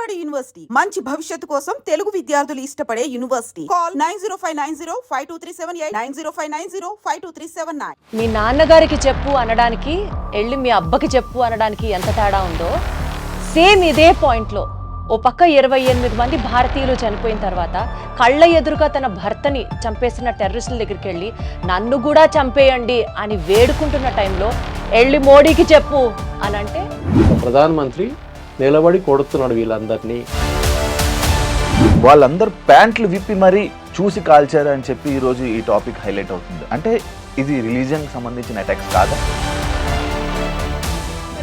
నిలబడే యూనివర్సిటీ, మంచి భవిష్యత్తు కోసం తెలుగు విద్యార్థులు ఇష్టపడే యూనివర్సిటీ. కాల్ 9059052378 9059052379. మీ నాన్నగారికి చెప్పు అనడానికి వెళ్ళి మీ అబ్బకి చెప్పు అనడానికి ఎంత తేడా ఉందో సేమ్ ఇదే పాయింట్లో ఓ పక్క 28 మంది భారతీయులు చనిపోయిన తర్వాత కళ్ళ ఎదురుగా తన భర్తని చంపేసిన టెర్రరిస్టుల దగ్గరికి వెళ్ళి నన్ను కూడా చంపేయండి అని వేడుకుంటున్న టైంలో వెళ్ళి మోడీకి చెప్పు అని అంటే ప్రధానమంత్రి నిలబడి కొడుతున్నాడు వీళ్ళందరినీ. వాళ్ళందరూ ప్యాంట్లు విప్పి మరీ చూసి కాల్చారు అని చెప్పి ఈరోజు ఈ టాపిక్ హైలైట్ అవుతుంది. అంటే ఇది రిలీజియన్కి సంబంధించిన అటాక్స్ కాదా?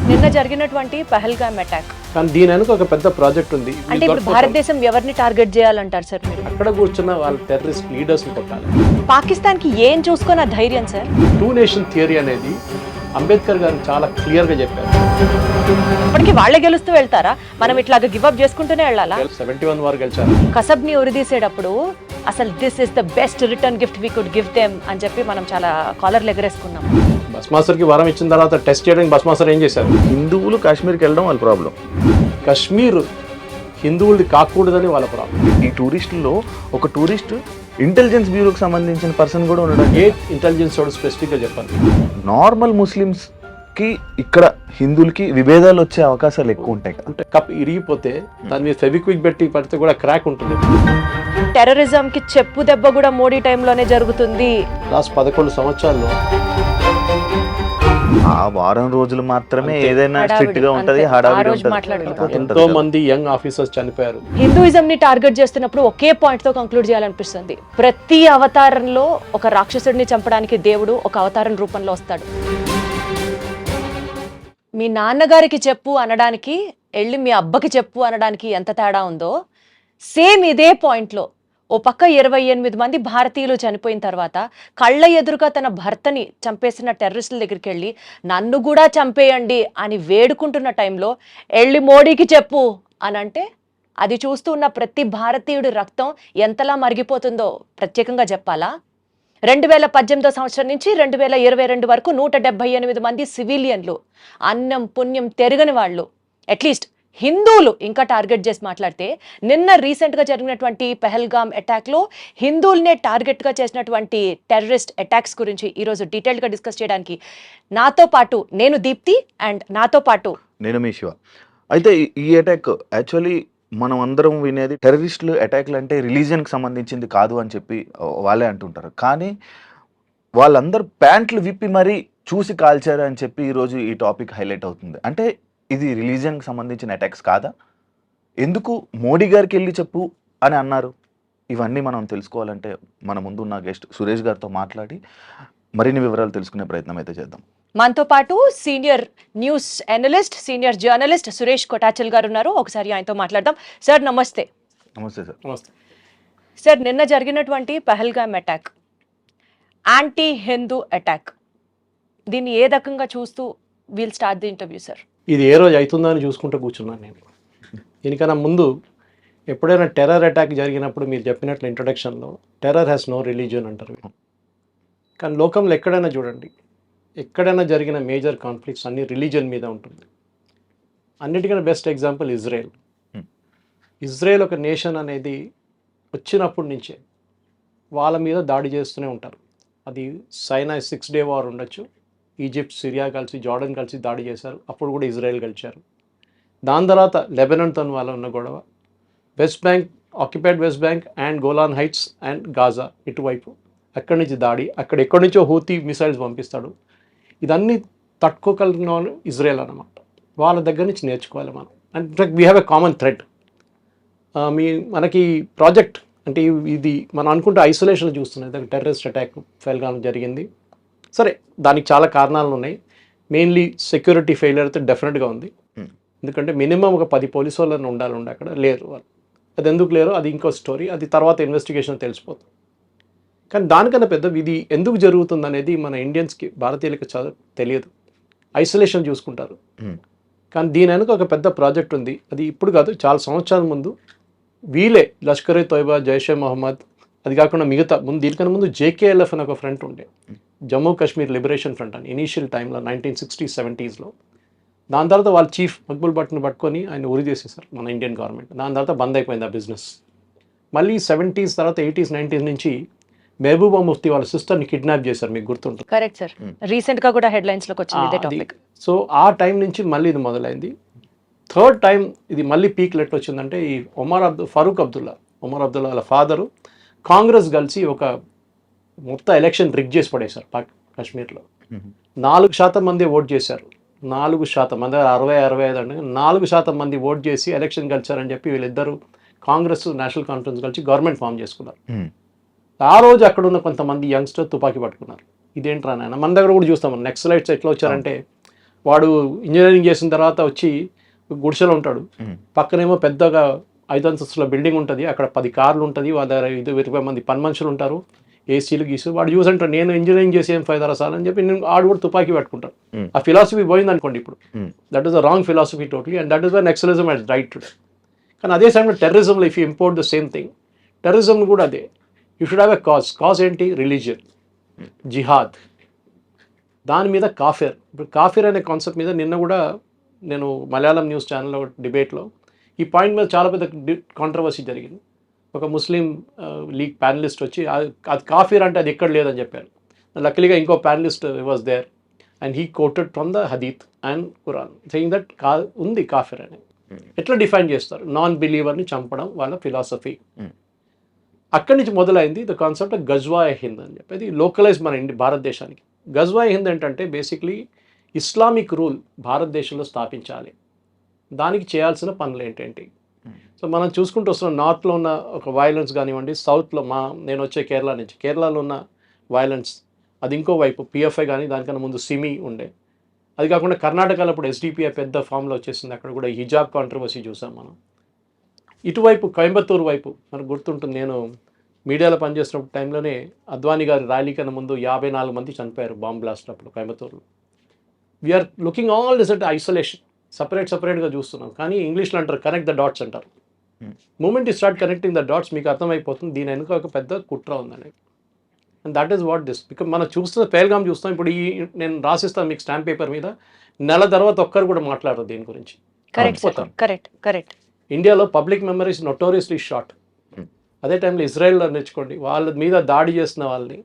నిన్న జరిగినటువంటి పహల్గామ్ అటాక్, కానీ దీని వెనుక ఒక పెద్ద ప్రాజెక్ట్ ఉంది. అంటే ఇప్పుడు భారతదేశం ఎవరిని టార్గెట్ చేయాలంటారు సార్ మీరు? అక్కడ కూర్చున్న వాళ్ళ టెర్రరిస్ట్ లీడర్స్ కొట్టాలి. పాకిస్తాన్ కి ఏం చూసుకొని ఆ ధైర్యం సార్? టూ నేషన్ థియరీ అనేది అంబేద్కర్ గారు చాలా క్లియర్ గా చెప్పారు. ఇప్పటికీ వాళ్ళే గెలుస్తూ వెళ్తారా? మనం ఇట్లాగా గివ్ అప్ చేసుకుంటూనే వెళ్ళాలా? 71 వారు గెలిచారు. కసబ్ ని ఉరిదీసేటప్పుడు అసలు this is the best return gift we could give them అని చెప్పి మనం చాలా కాలర్లు ఎగరేసుకున్నాం. బస్ మాస్టర్ కి వరం ఇచ్చిన తర్వాత టెస్ట్ చేయడానికి బస్ మాస్టర్ ఏం చేశారు? హిందువులు కాశ్మీర్కి వెళ్ళడం వాళ్ళ ప్రాబ్లం. కశ్మీర్ హిందువులది కాకూడదని వాళ్ళ ప్రాబ్లం. ఈ టూరిస్టుల్లో ఒక టూరిస్ట్ ఇంటెలిజెన్స్ బ్యూరోకి సంబంధించిన పర్సన్ కూడా ఉండడం. ఏ ఇంటెలిజెన్స్ వాడు స్పెసిఫిక్గా చెప్పాలి. నార్మల్ ముస్లిమ్స్కి ఇక్కడ హిందువులకి విభేదాలు వచ్చే అవకాశాలు ఎక్కువ ఉంటాయి కదా. అంటే కప్ ఇరిగిపోతే దాని మీద ఫెవిక్విక్ పెట్టి పడితే కూడా క్రాక్ ఉంటుంది. టెర్రరిజం కి చెప్పు దెబ్బ కూడా మోడీ టైంలోనే జరుగుతుంది. లాస్ట్ 11 సంవత్సరాల్లో ఆ వారం రోజులు మాత్రమే ఏదైనా స్ట్రిక్ట్ గా ఉంటది, హడావిడి ఉంటది. ఎంతో మంది యంగ్ ఆఫీసర్స్ చనిపోయారు. హిందూయిజం ని టార్గెట్ చేస్తున్నప్పుడు ఒకే పాయింట్ తో కంక్లూడ్ చేయాలనిపిస్తుంది. ప్రతి అవతారంలో ఒక రాక్షసుడిని చంపడానికి దేవుడు ఒక అవతారం రూపంలో వస్తాడు. మీ నాన్నగారికి చెప్పు అనడానికి వెళ్ళి మీ అబ్బకి చెప్పు అనడానికి ఎంత తేడా ఉందో సేమ్ ఇదే పాయింట్లో ఓ పక్క 28 మంది భారతీయులు చనిపోయిన తర్వాత కళ్ళ ఎదురుగా తన భర్తని చంపేసిన టెర్రరిస్టుల దగ్గరికి వెళ్ళి నన్ను కూడా చంపేయండి అని వేడుకుంటున్న టైంలో వెళ్ళి మోడీకి చెప్పు అని అంటే అది చూస్తూ ఉన్న ప్రతి భారతీయుడి రక్తం ఎంతలా మరిగిపోతుందో ప్రత్యేకంగా చెప్పాలా? 2018 సంవత్సరం నుంచి 2022 వరకు 178 మంది సివిలియన్లు, అన్నం పుణ్యం తెరగని వాళ్ళు, అట్లీస్ట్ హిందువులు ఇంకా టార్గెట్ చేసి మాట్లాడితే నిన్న రీసెంట్గా జరిగినటువంటి పహల్గామ్ అటాక్లో హిందువులనే టార్గెట్గా చేసినటువంటి టెర్రరిస్ట్ అటాక్స్ గురించి ఈరోజు డీటెయిల్గా డిస్కస్ చేయడానికి నాతో పాటు నేను దీప్తి అండ్ నాతో పాటు నేను మీ శివ. అయితే ఈ అటాక్ యాక్చువల్లీ మనం అందరం వినేది టెర్రరిస్టులు అటాక్లు అంటే రిలీజియన్కి సంబంధించింది కాదు అని చెప్పి వాళ్ళే అంటుంటారు. కానీ వాళ్ళందరూ ప్యాంట్లు విప్పి మరీ చూసి కాల్చారు అని చెప్పి ఈరోజు ఈ టాపిక్ హైలైట్ అవుతుంది. అంటే ఇది రిలీజియన్కి సంబంధించిన అటాక్స్ కాదా? ఎందుకు మోడీ గారికి వెళ్ళి చెప్పు అని అన్నారు? ఇవన్నీ మనం తెలుసుకోవాలంటే మన ముందున్న గెస్ట్ సురేష్ గారితో మాట్లాడి మరిన్ని వివరాలు తెలుసుకునే ప్రయత్నం అయితే చేద్దాం. మనతో పాటు senior news analyst, senior journalist Suresh Kotachal గారు ఉన్నారు. ఒకసారి ఆయనతో మాట్లాడదాం. సార్ నమస్తే. నమస్తే సార్. నమస్తే సార్, నిన్న జరిగినటువంటి Pahalgam attack anti Hindu attack, దీన్ని ఏ రకంగా చూస్తూ we'll start the interview sir? ఇది ఏ రోజు అవుతుందో అని చూసుకుంటూ కూర్చున్నాను నేను. దీనికన్నా ముందు ఎప్పుడైనా టెర్రర్ అటాక్ జరిగినప్పుడు మీరు చెప్పినట్లు ఇంట్రొడక్షన్లో టెర్రర్ హ్యాస్ నో రిలీజియన్ అంటారు. కానీ లోకంలో ఎక్కడైనా చూడండి, ఎక్కడైనా జరిగిన మేజర్ కాన్ఫ్లిక్ట్స్ అన్ని రిలీజియన్ మీద ఉంటుంది. అన్నిటికన్నా బెస్ట్ ఎగ్జాంపుల్ ఇజ్రాయెల్. ఇజ్రాయెల్ ఒక నేషన్ అనేది వచ్చినప్పటి నుంచే వాళ్ళ మీద దాడి చేస్తూనే ఉంటారు. అది సైనా 6 డే వార్ ఉండొచ్చు, ఈజిప్ట్, సిరియా కలిసి, జార్డన్ కలిసి దాడి చేశారు, అప్పుడు కూడా ఇజ్రాయెల్ గెలిచారు. దాని తర్వాత లెబనాన్తో వాళ్ళ ఉన్న గొడవ, west bank, occupied west bank and Golan heights and Gaza ఇటువైపు, అక్కడి నుంచి దాడి, ఎక్కడి నుంచో హూతీ మిసైల్స్ పంపిస్తాడు. ఇదన్నీ తట్టుకోగలిగిన వాళ్ళు ఇజ్రాయెల్ అన్నమాట. వాళ్ళ దగ్గర నుంచి నేర్చుకోవాలి మనం. And in fact we have a common thread. మనకి ప్రాజెక్ట్ అంటే ఇది మనం అనుకుంటే ఐసోలేషన్ చూస్తున్నాయి. టెర్రరిస్ట్ అటాక్ పహల్గామ్ జరిగింది. సరే, దానికి చాలా కారణాలు ఉన్నాయి. మెయిన్లీ సెక్యూరిటీ ఫెయిలియర్ అయితే డెఫినెట్గా ఉంది. ఎందుకంటే మినిమం ఒక 10 పోలీసు వాళ్ళని ఉండాలి అక్కడ, లేరు వాళ్ళు. అది ఎందుకు లేరు అది ఇంకో స్టోరీ, అది తర్వాత ఇన్వెస్టిగేషన్ తెలిసిపోతుంది. కానీ దానికన్నా పెద్ద ఇది ఎందుకు జరుగుతుంది అనేది మన ఇండియన్స్కి, భారతీయులకి తెలియదు. ఐసోలేషన్ చూసుకుంటారు. కానీ దీని వెనుక ఒక పెద్ద ప్రాజెక్ట్ ఉంది. అది ఇప్పుడు కాదు, చాలా సంవత్సరాల ముందు వీలే లష్కర్ ఏ తోయిబా, జైషే మొహమ్మద్, అది కాకుండా మిగతా దీనికన్నా ముందు JKLF అని ఒక ఫ్రంట్ ఉండే, జమ్మూ కాశ్మీర్ లిబరేషన్ ఫ్రంట్ అని. ఇనీషియల్ టైంలో 1960s, 70sలో దాని తర్వాత వాళ్ళ చీఫ్ మక్బుల్ భట్ని పట్టుకొని ఆయన ఉరి చేసేసారు మన ఇండియన్ గవర్నమెంట్. దాని తర్వాత బంద్ అయిపోయింది ఆ బిజినెస్. మళ్ళీ 70s తర్వాత 80s 90s నుంచి మెహబూబా ముఫ్తీ వాళ్ళ సిస్టర్ని కిడ్నాప్ చేశారు, మీకు గుర్తుంటుంది. కరెక్ట్ సార్, రీసెంట్ గా కూడా హెడ్లైన్స్ లోకి వచ్చింది ఇదే టాపిక్. సో ఆ టైం నుంచి మళ్ళీ ఇది మొదలైంది. థర్డ్ టైం ఇది మళ్ళీ పీక్ లెట్ వచ్చిందంటే ఈ ఫరూక్ అబ్దుల్లా వాళ్ళ ఫాదరు కాంగ్రెస్ కలిసి ఒక మొత్తం ఎలక్షన్ రిగ్ చేసి పడేశారు కాశ్మీర్లో. 4% మంది ఓట్ చేశారు. 4% మంది, 65 అంటే 4% మంది ఓట్ చేసి ఎలక్షన్ గెలిచారని చెప్పి వీళ్ళిద్దరూ కాంగ్రెస్ నేషనల్ కాన్ఫరెన్స్ కలిసి గవర్నమెంట్ ఫామ్ చేసుకున్నారు. ఆ రోజు అక్కడ ఉన్న కొంతమంది యంగ్స్టర్ తుపాకీ పట్టుకున్నారు. ఇదేంట్రా నాయన, మన దగ్గర కూడా చూస్తాం. నెక్సలైట్స్ ఎట్లా వచ్చారంటే, వాడు ఇంజనీరింగ్ చేసిన తర్వాత వచ్చి గుడిసెలో ఉంటాడు, పక్కనేమో పెద్దగా 5 అంతస్తుల బిల్డింగ్ ఉంటుంది, అక్కడ 10 కార్లు ఉంటుంది, వాళ్ళ దగ్గర 20 మంది పని మనుషులు ఉంటారు, ఏసీలు గీసు. వాడు చూసి అంటాడు నేను ఇంజనీరింగ్ చేసి ఏం ఫైదా సార్ అని చెప్పి నేను ఆడు కూడా తుపాకీ పట్టుకుంటాడు. ఆ ఫిలాసఫీ పోయింది అనుకోండి ఇప్పుడు. That is the wrong philosophy totally, and that is why Naxalism has right today. కానీ అదే సమయంలో టెర్రరిజంలో if you import the same thing, terrorism కూడా అదే. You should have a cause ఏంటి? రిలీజియన్, జిహాద్, దాని మీద కాఫిర్. ఇప్పుడు కాఫిర్ అనే కాన్సెప్ట్ మీద నిన్న కూడా నేను మలయాళం న్యూస్ ఛానల్లో డిబేట్లో ఈ పాయింట్ మీద చాలా పెద్ద కాంట్రవర్సీ జరిగింది. ఒక ముస్లిం లీగ్ ప్యానలిస్ట్ వచ్చి అది కాఫిర్ అంటే అది ఎక్కడ లేదని చెప్పారు. లక్కీగా ఇంకో panelist was there and he quoted from the హదీత్ అండ్ ఖురాన్ సెయింగ్ దట్ ఉంది కాఫిర్ అని. ఎట్లా డిఫైన్ చేస్తారు? నాన్ బిలీవర్ని చంపడం వాళ్ళ ఫిలాసఫీ. అక్కడి నుంచి మొదలైంది ద కాన్సెప్ట్ ఆఫ్ గజ్వా-ఏ హింద్ అని చెప్పేది లోకలైజ్ మన భారతదేశానికి. గజ్వా-ఏ హింద్ ఏంటంటే బేసిక్లీ ఇస్లామిక్ రూల్ భారతదేశంలో స్థాపించాలి, దానికి చేయాల్సిన పనులు ఏంటేంటి. సో మనం చూసుకుంటూ వస్తున్నాం, నార్త్లో ఉన్న ఒక వైలెన్స్ కానివ్వండి, సౌత్లో నేను వచ్చే కేరళ నుంచి, కేరళలో ఉన్న వైలెన్స్ అది ఇంకో వైపు పిఎఫ్ఐ కానీ దానికన్నా ముందు సిమి ఉండే. అది కాకుండా కర్ణాటకలో ఇప్పుడు ఎస్డిపిఐ పెద్ద ఫామ్లో వచ్చేసింది, అక్కడ కూడా హిజాబ్ కాంట్రవర్సీ చూసాం మనం. ఇటువైపు కోయంబత్తూరు వైపు మనకు గుర్తుంటుంది, నేను మీడియాలో పనిచేస్తున్న టైంలోనే అద్వానీ గారి ర్యాలీ కన్నా ముందు 54 మంది చనిపోయారు బాంబ్ బ్లాస్ట్ అప్పుడు కోయంబత్తూరులో. We're looking all this at isolation, సపరేట్గా చూస్తున్నాం. కానీ ఇంగ్లీష్లో అంటారు కనెక్ట్ ద డాట్స్ అంటారు. మూమెంట్ ఈ స్టార్ట్ కనెక్టింగ్ ద డాట్స్ మీకు అర్థమైపోతుంది దీని వెనుక ఒక పెద్ద కుట్ర ఉందని. And that is what this. Because మనం చూస్తున్న పేల్గామ్ చూస్తాం. ఇప్పుడు నేను రాసిస్తాను మీకు స్టాంప్ పేపర్ మీద, నెల తర్వాత ఒక్కరు కూడా మాట్లాడరు దీని గురించి. కరెక్ట్. ఇండియాలో పబ్లిక్ మెమరీస్ నోటోరియస్లీ షార్ట్. అదే టైంలో ఇజ్రాయెల్లో నేర్చుకోండి, వాళ్ళ మీద దాడి చేసిన వాళ్ళని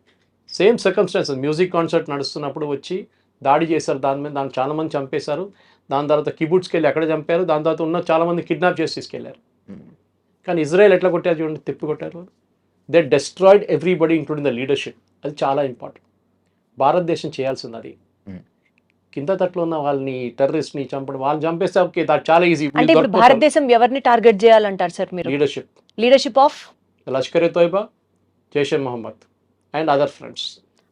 సేమ్ సర్కమ్స్టాన్సెస్, మ్యూజిక్ కాన్సర్ట్ నడుస్తున్నప్పుడు వచ్చి దాడి చేశారు, దాన్ని చాలామంది చంపేశారు. దాని తర్వాత కిబుట్స్కి వెళ్ళి అక్కడ చంపారు, దాని తర్వాత ఉన్న చాలామంది కిడ్నాప్ చేసి తీసుకెళ్లారు. కానీ ఇజ్రాయెల్ ఎట్లా కొట్టారు చూడండి, తిప్పి కొట్టారు. They destroyed everybody including the leadership. అది చాలా ఇంపార్టెంట్. భారతదేశం చేయాల్సింది అది. కింద తట్లో ఉన్న వాళ్ళని టెర్రరిస్ట్ని చంపడం, వాళ్ళు చంపేస్తే ఓకే, దాట్ చాలా ఈజీ. అంటే ఇప్పుడు భారతదేశం ఎవరిని టార్గెట్ చేయాలంటారు సార్ మీరు? Leadership of Lashkar e Taiba, Jaish e Mohammed and other friends.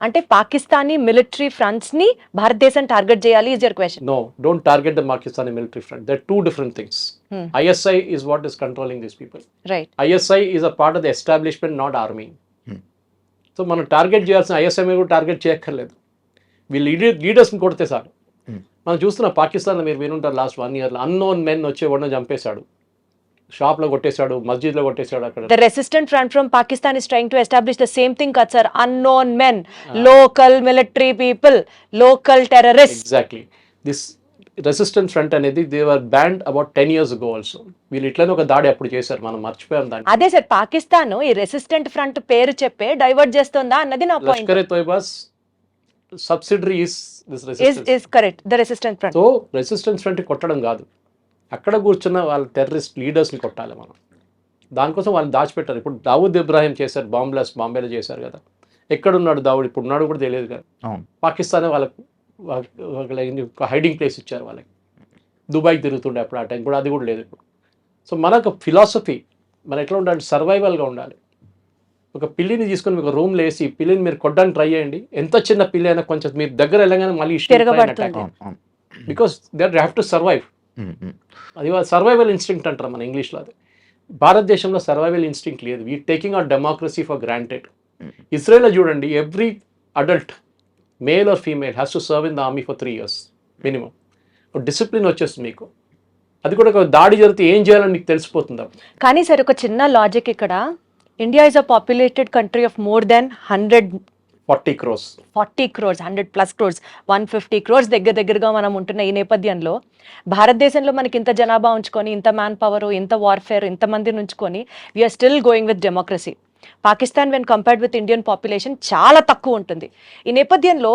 అంటే పాకిస్తానీ మిలిటరీ ఫ్రంట్స్ ని భారతదేశం టార్గెట్ చేయాలి is your question? No, don't target the Pakistani military front. They're two different things. ISI is what is controlling these people. Right. ISI is a part of the establishment, not army. So మనం target చేయాల్సిన ISI మీద కూడా target చేయక్కర్లేదు. వీళ్ళు లీడర్స్ని కొడితే sir. మనం చూస్తున్న పాకిస్తాన్లో మీరు వినుంటారు లాస్ట్ 1 year అన్నోన్ మెన్ వచ్చి ఎవరినో చంపేశాడు, షాప్లో కొట్టేశాడు, మస్జిద్లో కొట్టేశాడు. అక్కడ the resistant front from Pakistan is trying to establish the same thing kad sir, unknown men, local military people, local terrorists. Exactly. This resistance front అనేది they were banned about 10 years ago also. వీళ్ళు ఇట్లనే ఒక దాడి అప్పుడు చేశారు, మనం మర్చిపోయాం దాన్ని. అదే సార్, పాకిస్తాన్ ఈ రెసిస్టెంట్ ఫ్రంట్ పేరు చెప్పే డైవర్ట్ చేస్తుందా అన్నది నా point. Lashkar e Taiba's subsidiary is this resistance. is correct, the resistant front. So resistance front కొట్టడం కాదు, అక్కడ కూర్చున్న వాళ్ళ టెర్రరిస్ట్ లీడర్స్ని కొట్టాలి మనం. దానికోసం వాళ్ళని దాచిపెట్టారు. ఇప్పుడు దావూద్ ఇబ్రాహిం చేశారు, బాంబ్ బ్లాస్ట్ బాంబేలో చేశారు కదా. ఎక్కడున్నాడు దావూద్? ఇప్పుడు ఉన్నాడు కూడా తెలియదు కదా. పాకిస్తానే వాళ్ళకి హైడింగ్ ప్లేస్ ఇచ్చారు వాళ్ళకి. దుబాయ్కి తిరుగుతుండే అప్పుడు, ఆ టైం కూడా అది కూడా లేదు ఇప్పుడు. సో మనకు ఫిలాసఫీ మనం ఎట్లా ఉండాలి, సర్వైవల్గా ఉండాలి. ఒక పిల్లిని తీసుకొని మీకు రూమ్లో వేసి పిల్లిని మీరు కొట్టడానికి ట్రై చేయండి, ఎంత చిన్న పిల్లి అయినా కొంచెం మీరు దగ్గర వెళ్ళగానే మళ్ళీ because they have to survive. అది సర్వైవల్ ఇన్స్టింక్ట్ అంటారు మన ఇంగ్లీష్లో. అది భారతదేశంలో సర్వైవల్ ఇన్స్టింక్ట్ లేదు. We taking our democracy for granted. ఇజ్రాయెల్లో చూడండి, every adult male or female has to serve in the army for 3 years minimum. Discipline వచ్చేస్తుంది మీకు. అది కూడా ఒక దాడి జరిగితే ఏం చేయాలని మీకు తెలిసిపోతుంది. కానీ సార్ ఒక చిన్న లాజిక్ ఇక్కడ, India is a populated country of more than 100 40 crores. 40 crores, 100+ crores, 150 crores దగ్గరగా మనం ఉంటున్న ఈ నేపథ్యంలో భారతదేశంలో మనకి ఇంత జనాభా ఉంచుకొని, ఇంత మ్యాన్ పవర్, ఇంత వార్ఫేర్, ఇంతమందిని ఉంచుకొని we are still going with democracy. Pakistan when compared with Indian population చాలా తక్కువ ఉంటుంది. ఈ నేపథ్యంలో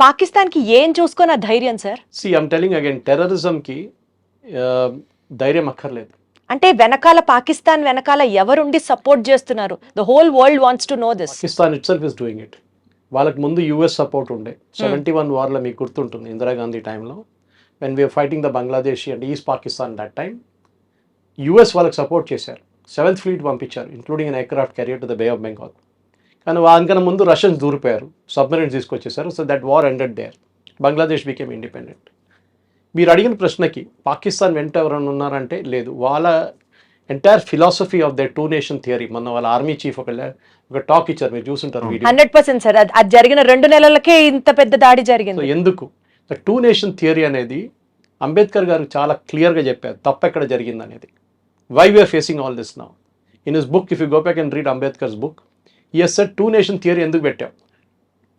పాకిస్తాన్కి ఏం చూసుకొని ఆ ధైర్యం sir? See, I'm telling you again, టెర్రరిజంకి ధైర్యం అక్కర్లేదు. అంటే పాకిస్తాన్ వెనకాల ఎవరుండి సపోర్ట్ చేస్తున్నారు? The whole world wants to know this. Pakistan it self is doing it. వాళ్ళకి ముందు యుఎస్ సపోర్ట్ ఉండే 71 వార్లో మీకు గుర్తుంటుంది, ఇందిరాగాంధీ టైంలో when we're fighting the Bangladeshi and east Pakistan that time US వాళ్ళకి సపోర్ట్ చేశారు. 7th ఫ్లీట్ పంపించారు, including an aircraft carrier to the bay of Bengal. కానీ దానికన్నా ముందు రష్యన్స్ దూరిపోయారు, సబ్మెరైన్స్ తీసుకొచ్చేసారు. So that war ended there, Bangladesh became independent. మీరు అడిగిన ప్రశ్నకి పాకిస్తాన్ వెంట ఎవరైనా ఉన్నారంటే లేదు. వాళ్ళ entire philosophy of the 2 nation theory, మొన్న వాళ్ళ ఆర్మీ చీఫ్ ఒక టాక్ ఇచ్చారు, మీరు చూసుంటారు వీడియో. 100% సార్, అది జరిగిన 2 నెలలకే ఇంత పెద్ద దాడి సో జరిగింది. ఎందుకు ద 2 నేషన్ థియరీ అనేది అంబేద్కర్ గారు చాలా క్లియర్గా చెప్పారు తప్పు ఎక్కడ జరిగింది అనేది. Why we're facing all this now in his book. If you go back and read Ambedkar's book, he said 2 nation theory ఎందుకు పెట్టాం.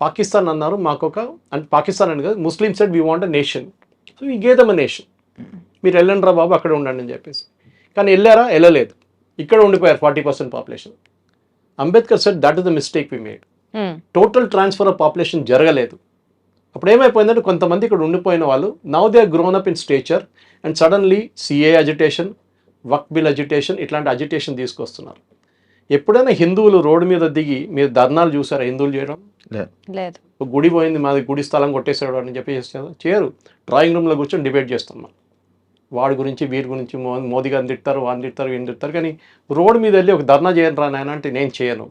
పాకిస్తాన్ అన్నారు మాకొక, అంటే పాకిస్తాన్ అని కాదు, Muslim said we want a nation, so he gave them a nation, మీరు వెళ్ళండి రా బాబు అక్కడ ఉండండి అని చెప్పేసి. కానీ వెళ్ళారా? వెళ్ళలేదు, ఇక్కడ ఉండిపోయారు 40% population. Ambedkar said that is the mistake we made. Total transfer of population జరగలేదు. అప్పుడు ఏమైపోయిందంటే కొంతమంది ఇక్కడ ఉండిపోయిన వాళ్ళు now they are grown up in stature and suddenly CAA agitation, Waqf bill agitation, ఇట్లాంటి అజిటేషన్ తీసుకొస్తున్నారు. ఎప్పుడైనా హిందువులు రోడ్డు మీద దిగి మీరు ధర్నాలు చూసారా హిందువులు చేయడం? లేదు. గుడి పోయింది, మాది గుడి స్థలం కొట్టేసాడు అని చెప్పి చేయరు. డ్రాయింగ్ రూమ్లో కూర్చొని డిబేట్ చేస్తున్నాం, వాడి గురించి వీరి గురించి, మోదీ గారిని తిడతారు, వాడిని తిడతారు, వీడిని తిడతారు. కానీ రోడ్ మీద వెళ్ళి ఒక ధర్నా చేయను రా నాయన అంటే నేను చేయను.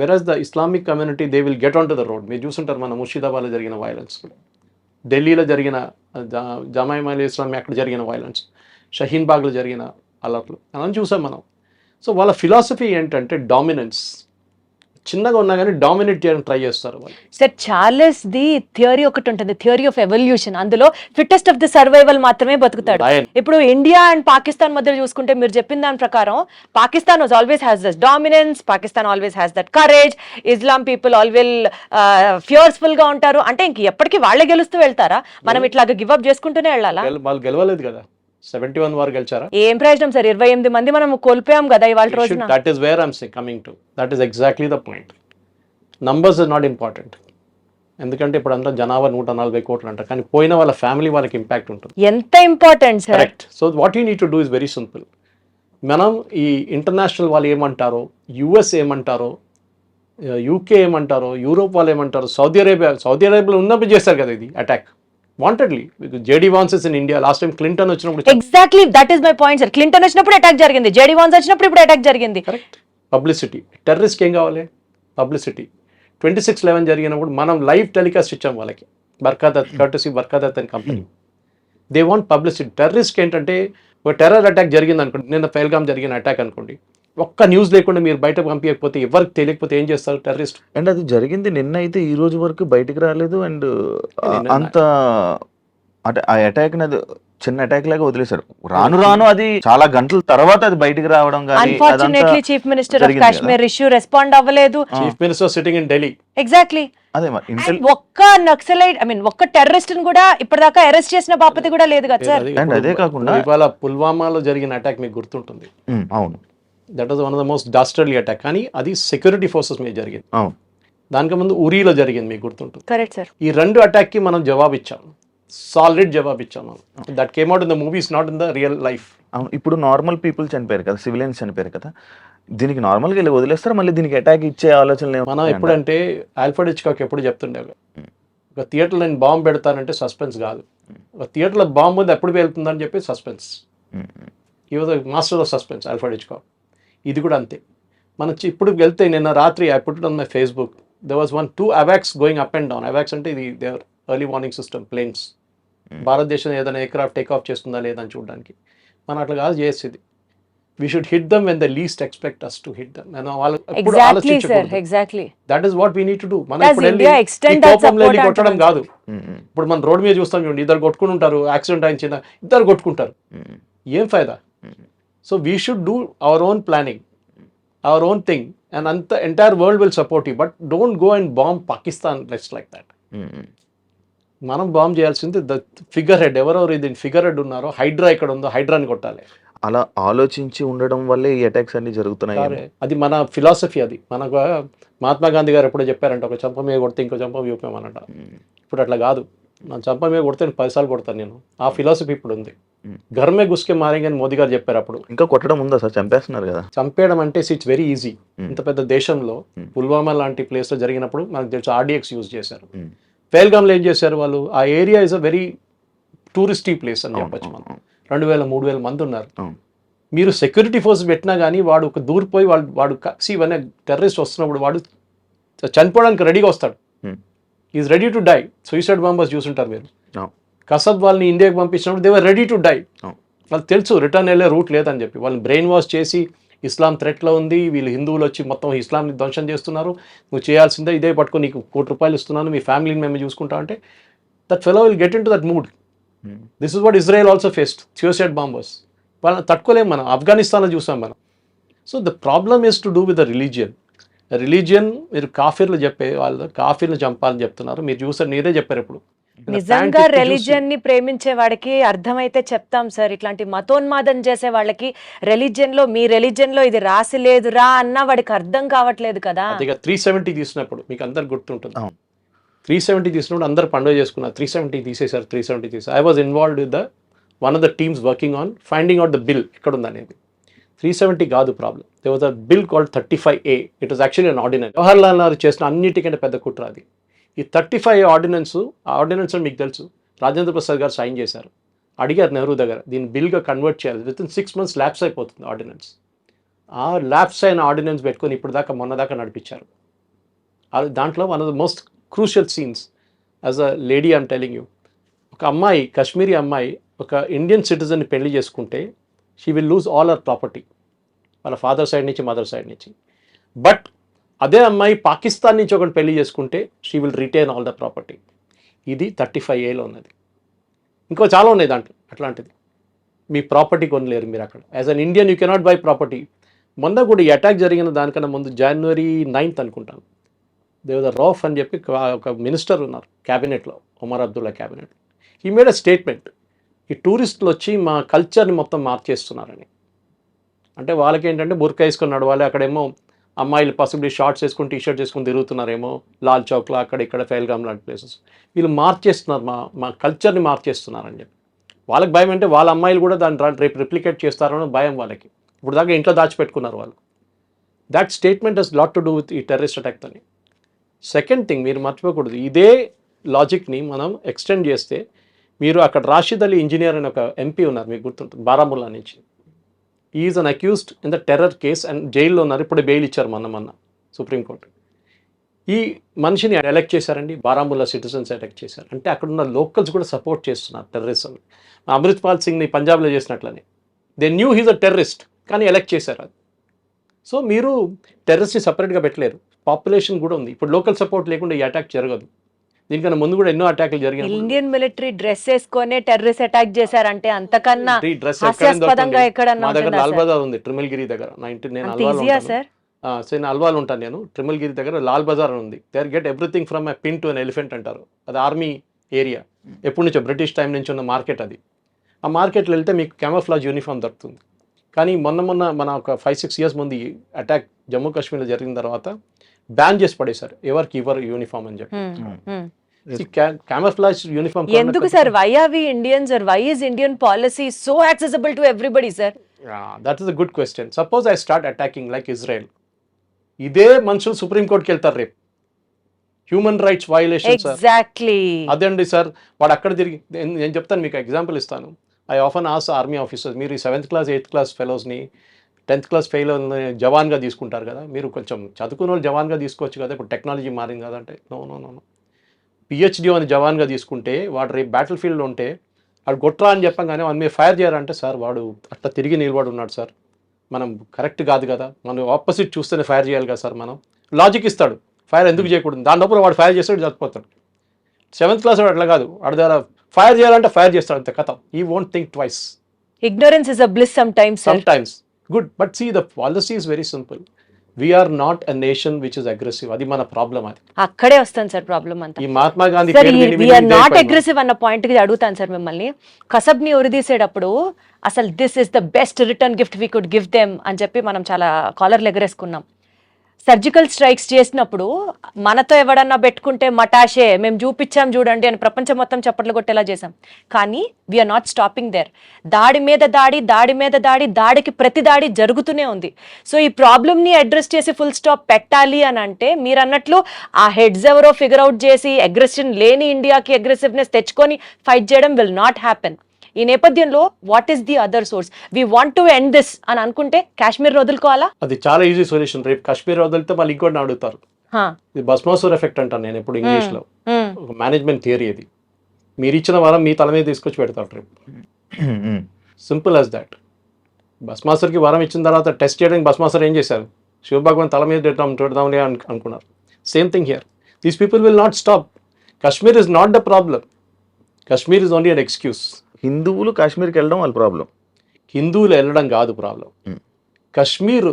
వెరాజ్ the Islamic community they will get on to the road. మీరు చూసుంటారు మన ముర్షిదాబాద్లో జరిగిన వైలెన్స్, ఢిల్లీలో జరిగిన జమాయిల్ ఇస్లామీ అక్కడ జరిగిన వైలెన్స్, షహీన్ బాగ్లో జరిగిన అలర్ట్లు అని చూసాం మనం. సో వాళ్ళ ఫిలాసఫీ ఏంటంటే డామినెన్స్. చిన్నగా ఉన్నా కానీ డామినేట్ చేయడానికి ట్రై చేస్తారు వాళ్ళు. సార్ చార్లెస్ ది థియరీ ఒకటి ఉంటుంది, థియరీ ఆఫ్ ఎవల్యూషన్. అందులో ఫిట్టెస్ట్ ఆఫ్ ది సర్వైవల్ మాత్రమే బతుకుతాడు. ఇప్పుడు ఇండియా అండ్ పాకిస్తాన్ మధ్య చూసుకుంటే మీరు చెప్పిన దాని ప్రకారం Pakistan was always has that dominance, Pakistan always has that courage, Islam people always fearful గా ఉంటారు. అంటే ఇంక ఎప్పటికీ వాళ్ళే గెలుస్తూ వెళ్తారా? మనం ఇట్లాగా గివ్ అప్ చేసుకుంటూనే వెళ్ళాలా? వాళ్ళు గెలవలేదు కదా, 71 వారు గెలిచారా? ఏం ప్రయోజనం సార్? 28 మంది మనం కోల్పోయాం కదా ఇవాళ రోజున. That is where I'm coming to. That is exactly the point. Numbers is not important. ఎందుకంటే ఇప్పుడు అంతా జనాభా 140 కోట్లు అంటారు, కానీ పోయిన వాళ్ళ ఫ్యామిలీ వాళ్ళకి ఇంపాక్ట్ ఉంటుంది. ఎంత important sir. Correct. So what you need to do is very simple. మనం ఈ ఇంటర్నేషనల్ వాళ్ళు ఏమంటారో, యుఎస్ ఏమంటారో, యూకే ఏమంటారో, యూరోప్ వాళ్ళు ఏమంటారో, సౌదీ అరేబియాలో ఉన్నప్పుడు చేస్తారు కదా ఇది attack wantedly. JD Vance in India last time Clinton వచ్చినప్పుడు. Exactly that is my point sir. Clinton వచ్చినప్పుడు అటాక్ జరిగింది, జేడీ వాన్స్ వచ్చినప్పుడు ఇప్పుడు అటాక్ జరిగింది. కరెక్ట్. పబ్లిసిటీ. టెర్రరిస్ట్ ఏం కావాలి? పబ్లిసిటీ. 26/11 జరిగినప్పుడు మనం లైవ్ టెలికాస్ట్ ఇచ్చాం వాళ్ళకి, Barkha Dutt and company. They want publicity. Terrorist ఏంటంటే ఒక టెర్రర్ అటాక్ జరిగింది అనుకోండి, నిన్న పహల్గామ్ జరిగిన అటాక్ అనుకోండి, ఒక్క న్యూస్ లేకుండా మీరు బయటకు పంపించకపోతే, ఎవరికి తెలియకపోతే ఏం చేస్తారు టెర్రరిస్ట్? అండ్ అది జరిగింది నిన్న అయితే ఈ రోజు వరకు బయటికి రాలేదు. అండ్ అంత అంటే ఆ అటాక్ అది చిన్న అటాక్ లాగా వదిలేశారు. రాను అది చాలా గంటల తర్వాత అది బయటికి రావడం. Unfortunately chief minister of Kashmir issue respond అవ్వలేదు. Chief minister sitting in Delhi. Exactly. అదే ఒక్క నక్సలైట్ ఒక్క టెర్రరిస్ట్ ని కూడా ఇప్పటిదాకా అరెస్ట్ చేసిన బాపతి కూడా లేదు కదా సార్. అండ్ అదే కాకుండా ఇవాళ పుల్వామాలో జరిగిన అటాక్ మీకు గుర్తుంటుంది. అవును, that was one of the most dastardly attack. కానీ అది సెక్యూరిటీ ఫోర్సెస్ మీద జరిగింది. అవును, దానికి ముందు ఉరీలో జరిగింది, మీకు గుర్తుంటుంది. Correct sir. ఈ 2 అటాక్కి మనం జవాబు ఇచ్చాం, సాలిడ్ జవాబు ఇచ్చాం. That came out in the movies, not in the real life. అవును. ఇప్పుడు నార్మల్ పీపుల్ చనిపోయారు కదా, సివిలియన్స్ చనిపోయారు కదా, దీనికి నార్మల్గా వెళ్ళి వదిలేస్తారు, మళ్ళీ దీనికి అటాక్ ఇచ్చే ఆలోచన. మనం ఎప్పుడంటే ఆల్ఫ్రెడ్ హిచ్కాక్ ఎప్పుడు చెప్తుండే, ఒక థియేటర్లో నేను బాంబు పెడతానంటే సస్పెన్స్ కాదు, ఒక థియేటర్లో బాంబు ఉంది ఎప్పుడు వెళ్తుందని చెప్పి సస్పెన్స్. ఈ was master of suspense Alfred Hitchcock. ఇది కూడా అంతే. మనం ఇప్పుడు వెళ్తే నిన్న రాత్రి I put it on my Facebook, there was 2 AWACS going up and down. AWACS అంటే ఇది their early warning system planes. Bharatadesam ఏదైనా ఎయిర్క్రాఫ్ట్ టేక్ ఆఫ్ చేస్తుందా లేదని చూడడానికి. మనం అట్లా కాదు చేసేది. We should hit them when they least expect us to hit them. Exactly sir, exactly. That is what we need to do. మనం ఇప్పుడు కొట్టడం కాదు. ఇప్పుడు మనం రోడ్ మీద చూస్తాం చూడండి, ఇద్దరు కొట్టుకుని ఉంటారు, యాక్సిడెంట్ అయిన చిన్న ఇద్దరు కొట్టుకుంటారు, ఏం ఫైదా? So we should do our own planning, our own thing and అంత entire world will support you, but don't go and bomb Pakistan let's like that. మనం బాంబ్ చేయాల్సింది ద ఫిగర్ హెడ్, ఎవరెవరు దీని ఫిగర్ హెడ్ ఉన్నారో, హైడ్రా ఇక్కడ ఉందో హైడ్రాని కొట్టాలి. అలా ఆలోచించి ఉండడం వల్లే ఈ అటాక్స్ అన్ని జరుగుతున్నాయి. అది మన ఫిలాసఫీ. అది మనకు మహాత్మా గాంధీ గారు ఎప్పుడో చెప్పారంట, ఒక చంప మీద కొడితే ఇంకో చంప చూపామన్నట. ఇప్పుడు అట్లా కాదు, నా చంప మీద కొడితే 10 సార్లు కొడతాను నేను. ఆ ఫిలాసఫీ ఇప్పుడు ఉంది. ఘర్మే గుస్కే మారేంగే అని మోదీ గారు చెప్పారు అప్పుడు. ఇంకా కొట్టడం ఉందా సార్? చంపేస్తున్నారు కదా. చంపేయడం అంటే ఇట్స్ వెరీ ఈజీ. ఇంత పెద్ద దేశంలో పుల్వామా లాంటి ప్లేస్లో జరిగినప్పుడు మనకు తెలుసు RDX యూజ్ చేశారు. పేల్గామ్లో ఏం చేశారు వాళ్ళు? ఆ area is a very touristy place అని చెప్పచ్చు. మనం 2,000-3,000 మంది ఉన్నారు. మీరు సెక్యూరిటీ ఫోర్స్ పెట్టినా కానీ వాడు ఒక దూరిపోయి వాడు ఇవన్నీ టెర్రరిస్ట్ వస్తున్నప్పుడు వాడు చనిపోవడానికి రెడీగా వస్తాడు. Is ready to die. Suicide bombers చూసుంటారు మీరు. కసబ్ వాళ్ళని ఇండియాకి పంపించినప్పుడు they were ready to die. వాళ్ళకి తెలుసు రిటర్న్ వెళ్ళే రూట్ లేదని చెప్పి. వాళ్ళని బ్రెయిన్ వాష్ చేసి ఇస్లాం థ్రెట్లో ఉంది, వీళ్ళు హిందువులు వచ్చి మొత్తం ఇస్లాంని ధ్వంసం చేస్తున్నారు, నువ్వు చేయాల్సిందే ఇదే పట్టుకొని నీకు ₹1,00,00,000 ఇస్తున్నాను, మీ ఫ్యామిలీని మేము చూసుకుంటా అంటే that fellow will get in to that mood. This is what Israel also faced, suicide bombers. వాళ్ళని తట్టుకోలేము మనం. ఆఫ్ఘనిస్తాన్లో చూసాం మనం. So the problem is to do with the religion. మీరు కాఫీర్లు చెప్పే వాళ్ళు కాఫీర్లు చంపాలని చెప్తున్నారు. మీరు చూసారు, మీరే చెప్పారు ఇప్పుడు. నిజంగా రిలీజియన్ ని ప్రేమించే వాడికి అర్థమైతే చెప్తాం సార్. ఇట్లాంటి మతోన్మాదం చేసే వాళ్ళకి రిలీజియన్ లో, మీ రిలీజియన్ లో ఇది రాసి లేదురా అన్న వాడికి అర్థం కావట్లేదు కదా. అది 370 తీసినప్పుడు మీకు అందరు గుర్తుంటుంది. 370 తీసినప్పుడు అందరు పండుగ చేసుకున్నారు. 370 తీసేశారు. 370 తీసారు. I was involved with one of the teams working on finding out the bill ఎక్కడ ఉందనేది. 370 కాదు problem. there was a bill called 35A. it was actually an ordinance. Jawaharlal Nehru చేసిన అన్నిటికంటే పెద్ద కుట్ర అది. ఈ 35A ఆర్డినెన్స్ మీకు తెలుసు, రాజేంద్ర ప్రసాద్ గారు సైన్ చేశారు. అడిగారు నెహ్రూ దగ్గర, దీన్ని బిల్గా కన్వర్ట్ చేయాలి, విత్ ఇన్ 6 months ల్యాప్స్ అయిపోతుంది ఆర్డినెన్స్. ఆ ల్యాప్స్ అయిన ఆర్డినెన్స్ పెట్టుకొని ఇప్పుడు దాకా మొన్న దాకా నడిపించారు. దాంట్లో one of the most crucial scenes as a lady I'm telling you, ఒక అమ్మాయి, కాశ్మీరీ అమ్మాయి ఒక ఇండియన్ సిటిజన్ని పెళ్లి చేసుకుంటే she will lose all our property, వాళ్ళ ఫాదర్ సైడ్ నుంచి మదర్ సైడ్ నుంచి. బట్ అదే అమ్మాయి పాకిస్తాన్ నుంచి ఒకటి పెళ్లి చేసుకుంటే she will retain all the property. ఇది 35Aలో ఉన్నది. ఇంకో చాలా ఉన్నాయి దాంట్లో అట్లాంటిది. మీ ప్రాపర్టీ కొనలేరు మీరు అక్కడ. As an Indian you cannot by property. మొన్న కూడా ఈ అటాక్ జరిగిన దానికన్నా ముందు January 9th అనుకుంటాను, దేవద రౌఫ్ అని చెప్పి ఒక మినిస్టర్ ఉన్నారు క్యాబినెట్లో, Omar Abdullah cabinet. He made a statement, ఈ టూరిస్టులు వచ్చి మా కల్చర్ని మొత్తం మార్చేస్తున్నారని. అంటే వాళ్ళకి ఏంటంటే బుర్కా వేసుకొని నడవాలి, అక్కడేమో అమ్మాయిలు పాసిబిలీ షార్ట్స్ వేసుకొని టీషర్ట్స్ వేసుకొని తిరుగుతున్నారేమో లాల్ చౌక్లో అక్కడ ఇక్కడ ఫెయిల్గామ్ లాంటి ప్లేసెస్. వీళ్ళు మార్చేస్తున్నారు, మా కల్చర్ని మార్చేస్తున్నారని చెప్పి. వాళ్ళకి భయం అంటే వాళ్ళ అమ్మాయిలు కూడా దాన్ని రేపు రిప్లికేట్ చేస్తారని భయం వాళ్ళకి. ఇప్పుడు దాకా ఇంట్లో దాచిపెట్టుకున్నారు వాళ్ళు. That statement has lot to do with ఈ టెర్రరిస్ట్ అటాక్ అని. సెకండ్ థింగ్ మీరు మర్చిపోకూడదు, ఇదే లాజిక్ని మనం ఎక్స్టెండ్ చేస్తే మీరు అక్కడ రాషిద్ అలీ ఇంజనీర్ అని ఒక ఎంపీ ఉన్నారు, మీకు గుర్తుంటుంది, బారాముల్లా నుంచి. Is an accused in the terror case and జైల్లో ఉన్నారు. ఇప్పుడు బెయిల్ ఇచ్చారు మొన్న సుప్రీంకోర్టు. ఈ మనిషిని ఎలెక్ట్ చేశారండి, బారాముల్లా సిటిజన్స్ ఎలెక్ట్ చేశారు. అంటే అక్కడ ఉన్న లోకల్స్ కూడా సపోర్ట్ చేస్తున్నారు టెర్రరిజం. అమృత్పాల్ సింగ్ని పంజాబ్లో చేసినట్లని. They knew he's a terrorist, కానీ ఎలెక్ట్ చేశారు అది. సో మీరు టెర్రరిస్ట్ని సపరేట్గా పెట్టలేరు, పాపులేషన్ కూడా ఉంది. ఇప్పుడు లోకల్ సపోర్ట్ లేకుండా ఈ అటాక్ జరగదు. దీనికన్నా ముందు కూడా ఎన్నో అటాక్లు జరిగాయి. ఇండియన్ మిలిటరీ డ్రెస్ వేసుకొని టెర్రరిస్ట్ అటాక్ చేశారంటే అంతకన్నా హాస్యాస్పదంగా ఎక్కడన్నా మా దగ్గర లాల్ బజార్ ఉంది, ట్రిమిల్గిరి దగ్గర. నేను అల్వాల్ ఉంటాను, నేను ట్రిమిల్గిరి దగ్గర లాల్ బజార్ ఉంది. There get everything from a pin to an elephant అంటారు. అది ఆర్మీ ఏరియా, ఎప్పటి నుంచో బ్రిటిష్ టైం నుంచి ఉన్న మార్కెట్ అది. ఆ మార్కెట్లో వెళ్తే మీకు క్యామోఫ్లాజ్ యూనిఫామ్ దొరుకుతుంది. కానీ మొన్న మన ఒక 5-6 years ముందు ఈ అటాక్ జమ్మూ కాశ్మీర్లో జరిగిన తర్వాత బ్యాన్ చేసి పడేశారు, ఎవరికి ఇవ్వరు యూనిఫామ్ అని చెప్పి. క్యామోఫ్లాజ్ యూనిఫామ్ ఎందుకు sir? Why are we Indians are why is Indian policy so accessible to everybody sir? That is a good question. Suppose I start attacking like Israel, ఇదే మనుషులు సుప్రీంకోర్టుకి వెళ్తారు రేపు. Human rights violation sir. Exactly అదండి sir. వాడు అక్కడ తిరిగి, నేను చెప్తాను మీకు ఎగ్జాంపుల్ ఇస్తాను. I often ask army officers, మీరు ఈ 7th class 8th class ఫెలోస్ని 10th class ఫెయిల్ జవాన్గా తీసుకుంటారు కదా, మీరు కొంచెం చదువుకున్న వాళ్ళు జవాన్గా తీసుకోవచ్చు కదా, ఇప్పుడు టెక్నాలజీ మారింది కదంటే. నో PhD అని జవాన్గా తీసుకుంటే వాడు రేపు బ్యాటిల్ ఫీల్డ్లో ఉంటే వాడు కొట్రా అని చెప్పగానే వాడు మీరు ఫైర్ చేయాలంటే, సార్ వాడు అట్లా తిరిగి నిలబడి ఉన్నాడు సార్, మనం కరెక్ట్ కాదు కదా, మనం ఆపోజిట్ చూస్తేనే ఫైర్ చేయాలి కదా సార్. మనం లాజిక్ ఇస్తాడు, ఫైర్ ఎందుకు చేయకూడదు, దాని లోపల వాడు ఫైర్ చేస్తాడు, చచ్చిపోతాడు. 7th class వాడు అట్లా కాదు, వాడి దగ్గర ఫైర్ చేయాలంటే ఫైర్ చేస్తాడు, అంతే కథ. ఈ won't think twice. Ignorance is a bliss sometimes, sir. Sometimes. Good. But see, the policy is very simple. We are not a nation which is aggressive. అది మన ప్రాబ్లం. అది అక్కడే వస్తాను సార్ ప్రాబ్లం అంతా. ఈ మహాత్మా గాంధీ సార్ పేరు విని విని వీఆర్ ఇదే నాట్ అయిపోయింది. అగ్రెసివ్ అన్న పాయింట్ కి అడుగుతాను సార్ మిమ్మల్ని. కసబ్ని ఉరిదీసేటప్పుడు అసలు this is the best return gift we could give them అని చెప్పి మనం చాలా కాలర్లు ఎగరేసుకున్నాం. సర్జికల్ స్ట్రైక్స్ చేసినప్పుడు మనతో ఎవడన్నా పెట్టుకుంటే మటాషే మేము చూపించాం చూడండి అని ప్రపంచం మొత్తం చప్పట్లు కొట్టేలా చేసాం. కానీ వీఆర్ నాట్ స్టాపింగ్ దేర్. దాడి మీద దాడి, దాడి మీద దాడి, దాడికి ప్రతి దాడి జరుగుతూనే ఉంది. సో ఈ ప్రాబ్లమ్ని అడ్రస్ చేసి ఫుల్ స్టాప్ పెట్టాలి అని అంటే మీరు అన్నట్లు ఆ హెడ్స్ ఎవరో ఫిగర్ అవుట్ చేసి అగ్రెషన్ లేని ఇండియాకి అగ్రెసివ్నెస్ తెచ్చుకొని ఫైట్ చేయడం విల్ నాట్ హ్యాపెన్. ఈ నేపథ్యంలో what is the other source? We want to end this అని అనుకుంటే కాశ్మీర్ వదులుకోవాలా? అది చాలా ఈజీ సొల్యూషన్. రేపు కాశ్మీర్ వదిలితే వాళ్ళు ఇంకోటి అడుగుతారు. ఇది భస్మాసుర్ ఎఫెక్ట్ అంటాను నేను ఎప్పుడు ఇంగ్లీష్ లో. ఒక మేనేజ్మెంట్ థియరీ అది. మీరు ఇచ్చిన వరం మీ తల మీద తీసుకొచ్చి పెడతారు రేపు. Simple as that. భస్మాసుర్కి వరం ఇచ్చిన తర్వాత టెస్ట్ చేయడానికి భస్మాసుర్ ఏం చేశారు? శివభగవాన్ తల మీద పెడదామని అనుకున్నారు. Same thing here. These people will not stop. Kashmir is not the problem. Kashmir is only an excuse. హిందువులు కాశ్మీర్కి వెళ్ళడం వాళ్ళ ప్రాబ్లం. హిందువులు వెళ్ళడం కాదు ప్రాబ్లం. కాశ్మీర్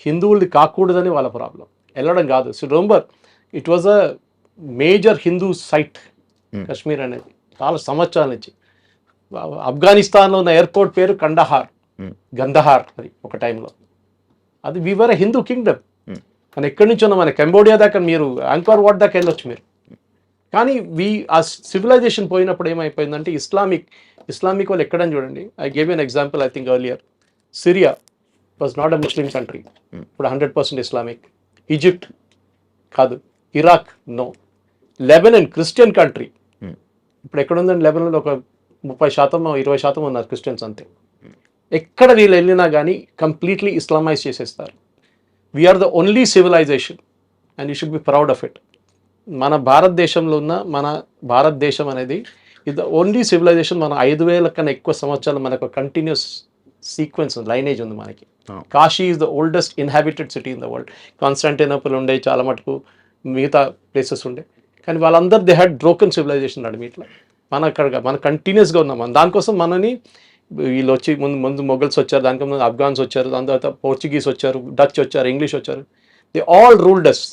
హిందువులది కాకూడదని వాళ్ళ ప్రాబ్లం. వెళ్ళడం కాదు. So remember it was a major Hindu site Kashmir అనేది చాలా సంవత్సరాల నుంచి. ఆఫ్ఘనిస్తాన్లో ఉన్న ఎయిర్పోర్ట్ పేరు గందహార్ అది ఒక టైంలో. అది వీవర్ ఎ హిందూ కింగ్డమ్. కానీ ఎక్కడి నుంచి ఉన్నా మన కంబోడియా దాకా మీరు యాంకర్ వాట్ దాకా వెళ్ళొచ్చు మీరు. కానీ ఆ సివిలైజేషన్ పోయినప్పుడు ఏమైపోయిందంటే ఇస్లామిక్ వాళ్ళు ఎక్కడని చూడండి. I gave an example I think earlier. Syria was not a Muslim country. ఇప్పుడు 100% ఇస్లామిక్. ఈజిప్ట్ కాదు. Iraq no. Lebanon Christian country. ఇప్పుడు ఎక్కడ ఉందండి లెబనన్లో? ఒక 30% 20% ఉన్నారు క్రిస్టియన్స్ అంతే. ఎక్కడ వీళ్ళు వెళ్ళినా కానీ కంప్లీట్లీ ఇస్లామైజ్ చేసేస్తారు. We are the only civilisation and you should be proud of it. మన భారతదేశంలో ఉన్న మన భారతదేశం అనేది ఇది ఓన్లీ సివిలైజేషన్. మన 5,000 కన్నా ఎక్కువ సంవత్సరాలు మనకు కంటిన్యూస్ సీక్వెన్స్ లైనేజ్ ఉంది మనకి. Kashi is the oldest inhabited city in the world. Constantinople ఉండే, చాలా మటుకు మిగతా ప్లేసెస్ ఉండే. కానీ వాళ్ళందరూ దే హ్యాడ్ బ్రోకెన్ సివిలైజేషన్ నడిమిట్లా. మన కంటిన్యూస్గా ఉన్నాం. దానికోసం మనని వీళ్ళు వచ్చి ముందు మొఘల్స్ వచ్చారు, దానికి ముందు ఆఫ్ఘాన్స్ వచ్చారు, దాని తర్వాత పోర్చుగీస్ వచ్చారు, డచ్ వచ్చారు, ఇంగ్లీష్ వచ్చారు. They all ruled us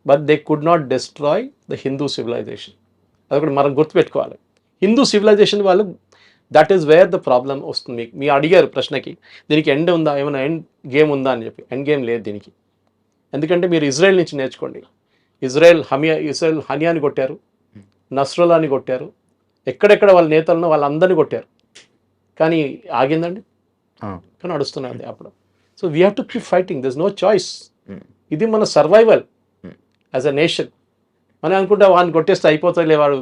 but they could not destroy the Hindu civilisation. అది కూడా మనం గుర్తుపెట్టుకోవాలి. హిందూ సివిలైజేషన్ వాళ్ళు that is where the problem వస్తుంది. మీ అడిగారు ప్రశ్నకి దీనికి ఎండ్ ఉందా, ఏమైనా ఎండ్ గేమ్ ఉందా అని చెప్పి. ఎండ్ గేమ్ లేదు దీనికి. ఎందుకంటే మీరు ఇజ్రాయెల్ నుంచి నేర్చుకోండి. ఇజ్రాయెల్ హనియాని కొట్టారు, నస్రుల్లాని కొట్టారు, ఎక్కడెక్కడ వాళ్ళ నేతలను వాళ్ళందరినీ కొట్టారు. కానీ ఆగిందండి? కానీ నడుస్తున్నది అప్పుడు. So we have to keep fighting. This no choice. ఇది మన సర్వైవల్ యాజ్ అ నేషన్. మనం అనుకుంటే వాడిని కొట్టేస్తే అయిపోతాయిలే, వాడు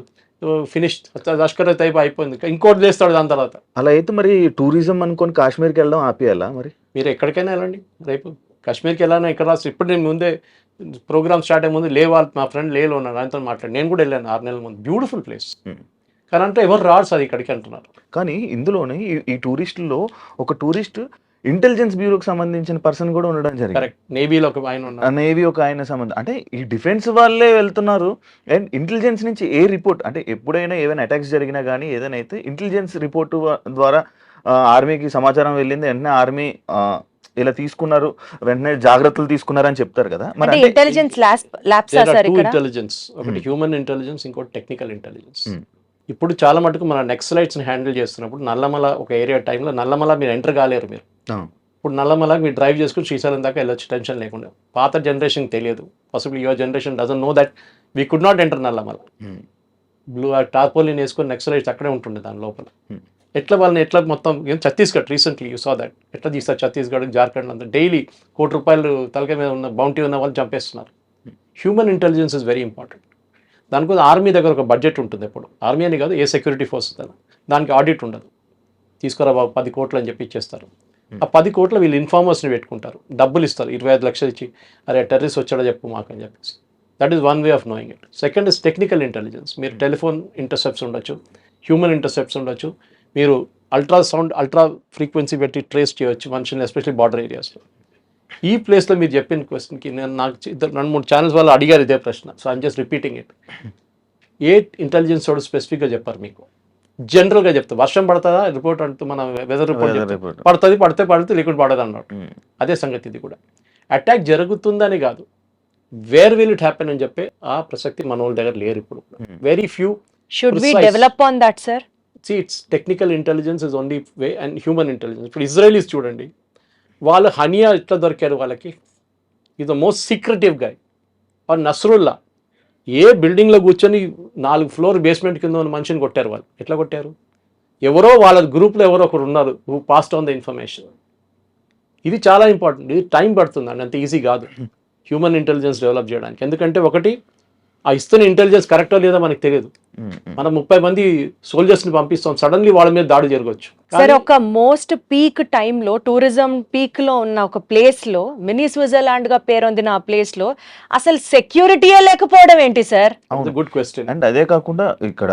ఫినిష్ లష్కర్ అయిపోయింది, ఇంకోటి లేస్తాడు దాని తర్వాత. అలా అయితే మరి టూరిజం అనుకొని కాశ్మీర్కి వెళ్ళడం ఆపేయాలా? మరి మీరు ఎక్కడికైనా వెళ్ళండి. రేపు కాశ్మీర్కి వెళ్ళాను ఇక్కడ ఇప్పుడు నేను ముందే ప్రోగ్రామ్ స్టార్ట్ అయ్యే ముందు మా ఫ్రెండ్ లేలో ఉన్నాడు, ఆయనతో మాట్లాడి. నేను కూడా వెళ్ళాను 6 నెలల ముందు. Beautiful place. కానీ అంటే ఎవరు రారు సార్ ఇక్కడికి అంటున్నారు. కానీ ఇందులోనే ఈ టూరిస్టుల్లో ఒక టూరిస్ట్ ఇంటెలిజెన్స్ బ్యూరోకి సంబంధించిన పర్సన్ కూడా ఉండడం జరిగింది. కరెక్ట్. నేవీలో ఒక ఆయన ఉన్నారు. నేవీ ఒక ఆయన సంబంధం అంటే ఈ డిఫెన్స్ వాళ్ళే వెళ్తున్నారు. అండ్ ఇంటెలిజెన్స్ నుంచి ఏ రిపోర్ట్ అంటే ఎప్పుడైనా ఏదైనా అటాక్స్ జరిగినా కానీ ఏదైనా అయితే ఇంటెలిజెన్స్ రిపోర్టు ద్వారా ఆర్మీకి సమాచారం వెళ్ళింది, వెంటనే ఆర్మీ ఇలా తీసుకున్నారు, వెంటనే జాగ్రత్తలు తీసుకున్నారు అని చెప్తారు కదా. మరి ఇంటెలిజెన్స్ ఇంటెలిజెన్స్ ఒకటి హ్యూమన్ ఇంటెలిజెన్స్, ఇంకోటి టెక్నికల్ ఇంటెలిజెన్స్. ఇప్పుడు చాలా మటుకు మన నెక్సలైట్స్ని హ్యాండిల్ చేస్తున్నప్పుడు నల్లమల ఒక ఏరియా టైంలో నల్లమల మీరు ఎంటర్ కాలేరు. మీరు ఇప్పుడు నల్లమల మీరు డ్రైవ్ చేసుకుని శ్రీశైలం దాకా వెళ్ళొచ్చు టెన్షన్ లేకుండా. పాత జనరేషన్ తెలియదు. Possible your generation doesn't know that we could not enter Nallamala. Blue tarpaulin వేసుకొని నెక్సలైట్స్ అక్కడే ఉంటుండే దాని లోపల. ఎట్లా వాళ్ళని ఎట్లా మొత్తం Chhattisgarh recently you saw that ఎట్లా తీస్తారు ఛత్తీస్గఢ్, జార్ఖండ్ అంతా డైలీ ₹1 కోటి తలకాయ మీద ఉన్న బౌంటీ ఉన్న వాళ్ళు చంపేస్తున్నారు. Human intelligence is very important. దానికోసం ఆర్మీ దగ్గర ఒక బడ్జెట్ ఉంటుంది. ఎప్పుడు ఆర్మీ అని కాదు, ఏ సెక్యూరిటీ ఫోర్స్ దానికి ఆడిట్ ఉండదు. తీసుకురా బాబు 10 కోట్లు అని చెప్పి ఇచ్చేస్తారు. ఆ 10 కోట్లు వీళ్ళు ఇన్ఫార్మర్స్ని పెట్టుకుంటారు, డబ్బులు ఇస్తారు, 25 లక్షలు ఇచ్చి అరే టెర్రరిస్ట్ వచ్చాడో చెప్పు మాకు అని చెప్పేసి. That is one way of knowing it. Second is technical intelligence. మీరు టెలిఫోన్ ఇంటర్సెప్ట్స్ ఉండొచ్చు, హ్యూమన్ ఇంటర్సెప్ట్స్ ఉండొచ్చు, మీరు అల్ట్రా ఫ్రీక్వెన్సీ పెట్టి ట్రేస్ చేయవచ్చు మనుషుల్ని, ఎస్పెషల్లీ బార్డర్ ఏరియాస్లో. ఈ ప్లేస్లో మీరు చెప్పిన క్వశ్చన్కి నేను నాకు 2-3 ఛానల్స్ వాళ్ళు అడిగారు ఇదే ప్రశ్న. So I'm just repeating it. A intelligence వాడు స్పెసిఫిక్గా చెప్పారు మీకు, జనరల్గా చెప్తా. వర్షం పడుతుందా రిపోర్ట్ అంటూ మన వెదర్ రిపోర్ట్ పడుతుంది, పడితే లేకుండా పడదు అన్నట్టు. అదే సంగతి ఇది కూడా. అటాక్ జరుగుతుందని కాదు, వేర్ విల్ ఇట్ హ్యాపెన్ అని చెప్పే ఆ ప్రసక్తి మన వాళ్ళ దగ్గర లేరు ఇప్పుడు. Very few. Should we Precise. Develop on that sir? It's technical intelligence is only way and human intelligence. ఇప్పుడు ఇజ్రాయలీస్ చూడండి, వాళ్ళు హనియా ఎట్లా దొరికారు వాళ్ళకి, is the most secretive guy. Or Nasrallah ఏ బిల్డింగ్లో కూర్చొని 4 ఫ్లోర్ బేస్మెంట్ కింద ఉన్న మనిషిని కొట్టారు. వాళ్ళు ఎట్లా కొట్టారు? ఎవరో వాళ్ళ గ్రూప్లో ఎవరో ఒకరు ఉన్నారు who passed on the information. ఇది చాలా ఇంపార్టెంట్. ఇది టైం పడుతుంది అండి, అంత ఈజీ కాదు హ్యూమన్ ఇంటెలిజెన్స్ డెవలప్ చేయడానికి. ఎందుకంటే ఒకటి, ఆ ఇస్తున్న ఇంటెలిజెన్స్ కరెక్టో లేదో మనకు తెలియదు. మనం 30 మంది సోల్జర్స్ని పంపిస్తాం, సడన్లీ వాళ్ళ మీద దాడి జరగవచ్చు. సార్, ఒక మోస్ట్ పీక్ టైంలో టూరిజం పీక్లో ఉన్న ఒక ప్లేస్లో, మినీ స్విట్జర్లాండ్ గా పేరొందిన ఆ ప్లేస్లో అసలు సెక్యూరిటీయే లేకపోవడం ఏంటి సార్? Good question. అండ్ అదే కాకుండా ఇక్కడ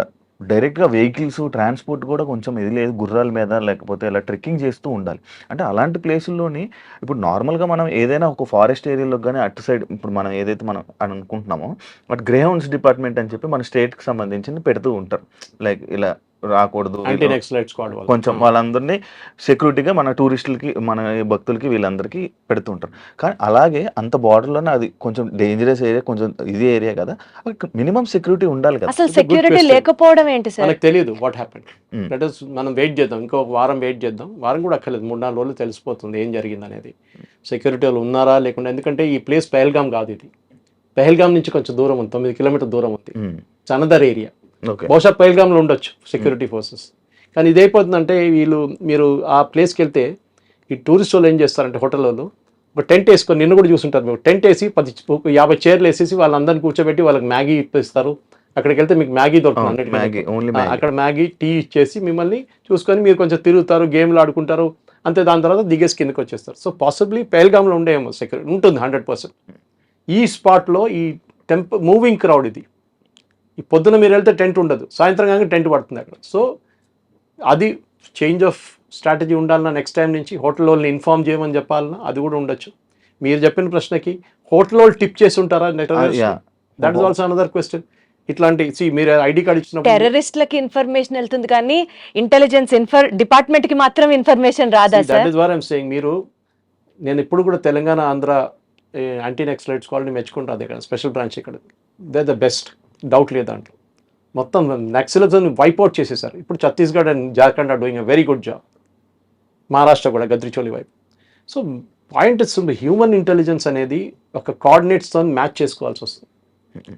డైరెక్ట్గా వెహికల్స్ ట్రాన్స్పోర్ట్ కూడా కొంచెం ఇది లేదు, గుర్రాల మీద లేకపోతే ఇలా ట్రెక్కింగ్ చేస్తూ ఉండాలి. అంటే అలాంటి ప్లేసుల్లోని ఇప్పుడు నార్మల్గా మనం ఏదైనా ఒక ఫారెస్ట్ ఏరియాలో కానీ అటు సైడ్ ఇప్పుడు మనం ఏదైతే మనం అనుకుంటున్నామో బట్ గ్రే హౌన్స్ డిపార్ట్మెంట్ అని చెప్పి మన స్టేట్కి సంబంధించి పెడుతూ ఉంటారు. లైక్ ఇలా రాకూడదు, యాంటీ నక్సలైట్ స్క్వాడ్ వాళ్ళు కొంచెం వాళ్ళందరినీ సెక్యూరిటీగా మన టూరిస్టులకి మన భక్తులకి వీళ్ళందరికీ పెడుతూ ఉంటారు. కానీ అలాగే అంత బార్డర్లోనే అది కొంచెం డేంజరస్ ఏరియా, కొంచెం ఇది ఏరియా కదా, మినిమం సెక్యూరిటీ ఉండాలి కదా. అసలు సెక్యూరిటీ లేకపోవడం ఏంటి సార్? మనకు తెలియదు వాట్ హ్యాపెండ్. దట్ ఇస్ మనం వెయిట్ చేద్దాం, ఇంకో వారం వెయిట్ చేద్దాం. వారం కూడా అక్కర్లేదు, 3-4 రోజులు తెలిసిపోతుంది ఏం జరిగింది అనేది. సెక్యూరిటీ వాళ్ళు ఉన్నారా లేకుండా. ఎందుకంటే ఈ ప్లేస్ పెహల్గాం కాదు, ఇది పెహల్గాం నుంచి కొంచెం దూరం ఉంది, 9 కిలోమీటర్ దూరం ఉంది. It's another area. బహుశా పెహల్గాంలో ఉండొచ్చు సెక్యూరిటీ ఫోర్సెస్. కానీ ఇదైపోతుందంటే మీరు ఆ ప్లేస్కి వెళ్తే ఈ టూరిస్ట్ వాళ్ళు ఏం చేస్తారంటే, హోటల్ వాళ్ళు ఒక టెంట్ వేసుకొని, నిన్ను కూడా చూసుంటారు మీరు, టెంట్ వేసి 50 చైర్లు వేసేసి వాళ్ళందరినీ కూర్చోబెట్టి వాళ్ళకి మ్యాగీ ఇప్పిస్తారు. అక్కడికి వెళ్తే మీకు మ్యాగీ దొరుకుతుంది, అక్కడ మ్యాగీ టీ ఇచ్చేసి మిమ్మల్ని చూసుకొని మీరు కొంచెం తిరుగుతారు, గేమ్లు ఆడుకుంటారు, అంతే. దాని తర్వాత దిగేసి కిందకి వచ్చేస్తారు. సో పాసిబ్లీ పెహల్గాంలో ఉండేమో సెక్యూరిటీ ఉంటుంది 100%. ఈ స్పాట్లో ఈ మూవింగ్ క్రౌడ్ ఇది. ఈ పొద్దున మీరు వెళ్తే టెంట్ ఉండదు, సాయంత్రం కానీ టెంట్ పడుతుంది అక్కడ. సో అది చేంజ్ ఆఫ్ స్ట్రాటజీ ఉండాలన్నా, నెక్స్ట్ టైం నుంచి హోటల్ వాళ్ళని ఇన్ఫార్మ్ చేయమని చెప్పాలన్నా అది కూడా ఉండొచ్చు. మీరు చెప్పిన ప్రశ్నకి హోటల్ వాళ్ళు టిప్ చేసి ఉంటారా? That is also another question. ఇట్లాంటి మీరు ఐడి కార్డ్ ఇచ్చినప్పుడు టెర్రరిస్ట్లకి ఇన్ఫర్మేషన్ వెళ్తుంది కానీ ఇంటెలిజెన్స్ డిపార్ట్మెంట్ కి మాత్రం ఇన్ఫర్మేషన్ రాదా sir? That is what I am saying. నేను ఇప్పుడు కూడా తెలంగాణ ఆంధ్ర యాంటీ నక్సలైట్ స్క్వాడ్ని మెచ్చుకుంటాను. ఇక్కడ స్పెషల్ బ్రాంచ్ ఇక్కడ దే ద బెస్ట్, డౌట్ లేదు దాంట్లో. మొత్తం నక్సలిజంని వైప్అవుట్ చేసేసారు. ఇప్పుడు Chhattisgarh and Jharkhand are doing a very good job. Maharashtra కూడా గద్రిచోలి వైపు. So point is human intelligence అనేది ఒక కోఆర్డినేట్స్తో మ్యాచ్ చేసుకోవాల్సి వస్తుంది.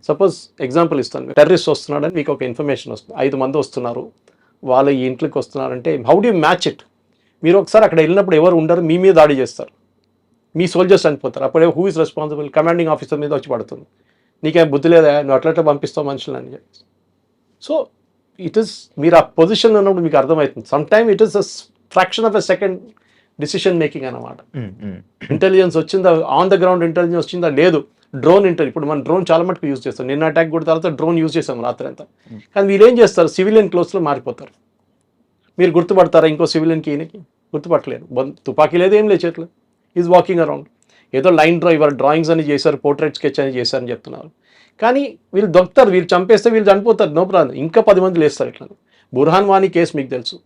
సపోజ్ ఎగ్జాంపుల్ ఇస్తాను, టెర్రరిస్ట్ వస్తున్నాడని మీకు ఒక ఇన్ఫర్మేషన్ వస్తుంది, 5 మంది వస్తున్నారు, వాళ్ళ ఈ ఇంట్లోకి వస్తున్నారంటే how do you match it? మీరు ఒకసారి అక్కడ వెళ్ళినప్పుడు ఎవరు ఉండరు, మీ మీద దాడి చేస్తారు, మీ సోల్జర్స్ చనిపోతారు. అప్పుడే who is responsible? Commanding officer మీద వచ్చి పడుతుంది. నీకేం బుద్ధి లేదా, నువ్వు అట్లా పంపిస్తావు మనుషులు అని చెప్పి. సో ఇట్ ఈస్, మీరు ఆ పొజిషన్లో ఉన్నప్పుడు మీకు అర్థమవుతుంది. Some time it is a fraction of a second decision making అన్నమాట. ఇంటెలిజెన్స్ వచ్చిందా, ఆన్ ద గ్రౌండ్ ఇంటెలిజెన్స్ వచ్చిందా లేదు. డ్రోన్ ఇప్పుడు మనం డ్రోన్ చాలా మటుకు యూజ్ చేస్తాం. నిన్న అటాక్ కూడా తర్వాత డ్రోన్ యూజ్ చేస్తాం రాత్రి అంతా. కానీ వీళ్ళు ఏం చేస్తారు, సివిలియన్ క్లోత్స్లో మారిపోతారు. మీరు గుర్తుపడతారా ఇంకో సివిలియన్కి? ఈయనకి గుర్తుపట్టలేరు. తుపాకీ లేదు, ఏం లేదు చేతిలో. Is walking around. ఏదో లైన్ ఇవాళ డ్రాయింగ్స్ అని చేశారు, పోర్ట్రేట్ స్కెచ్ అని చేశారని చెప్తున్నారు. కానీ వీళ్ళు దొరుకుతారు, వీళ్ళు చంపేస్తే వీళ్ళు చనిపోతారు, నో ప్రాబ్లం. ఇంకా 10 మంది లేస్తారు ఇట్లా. బుర్హాన్ వానీ కేసు మీకు తెలుసు,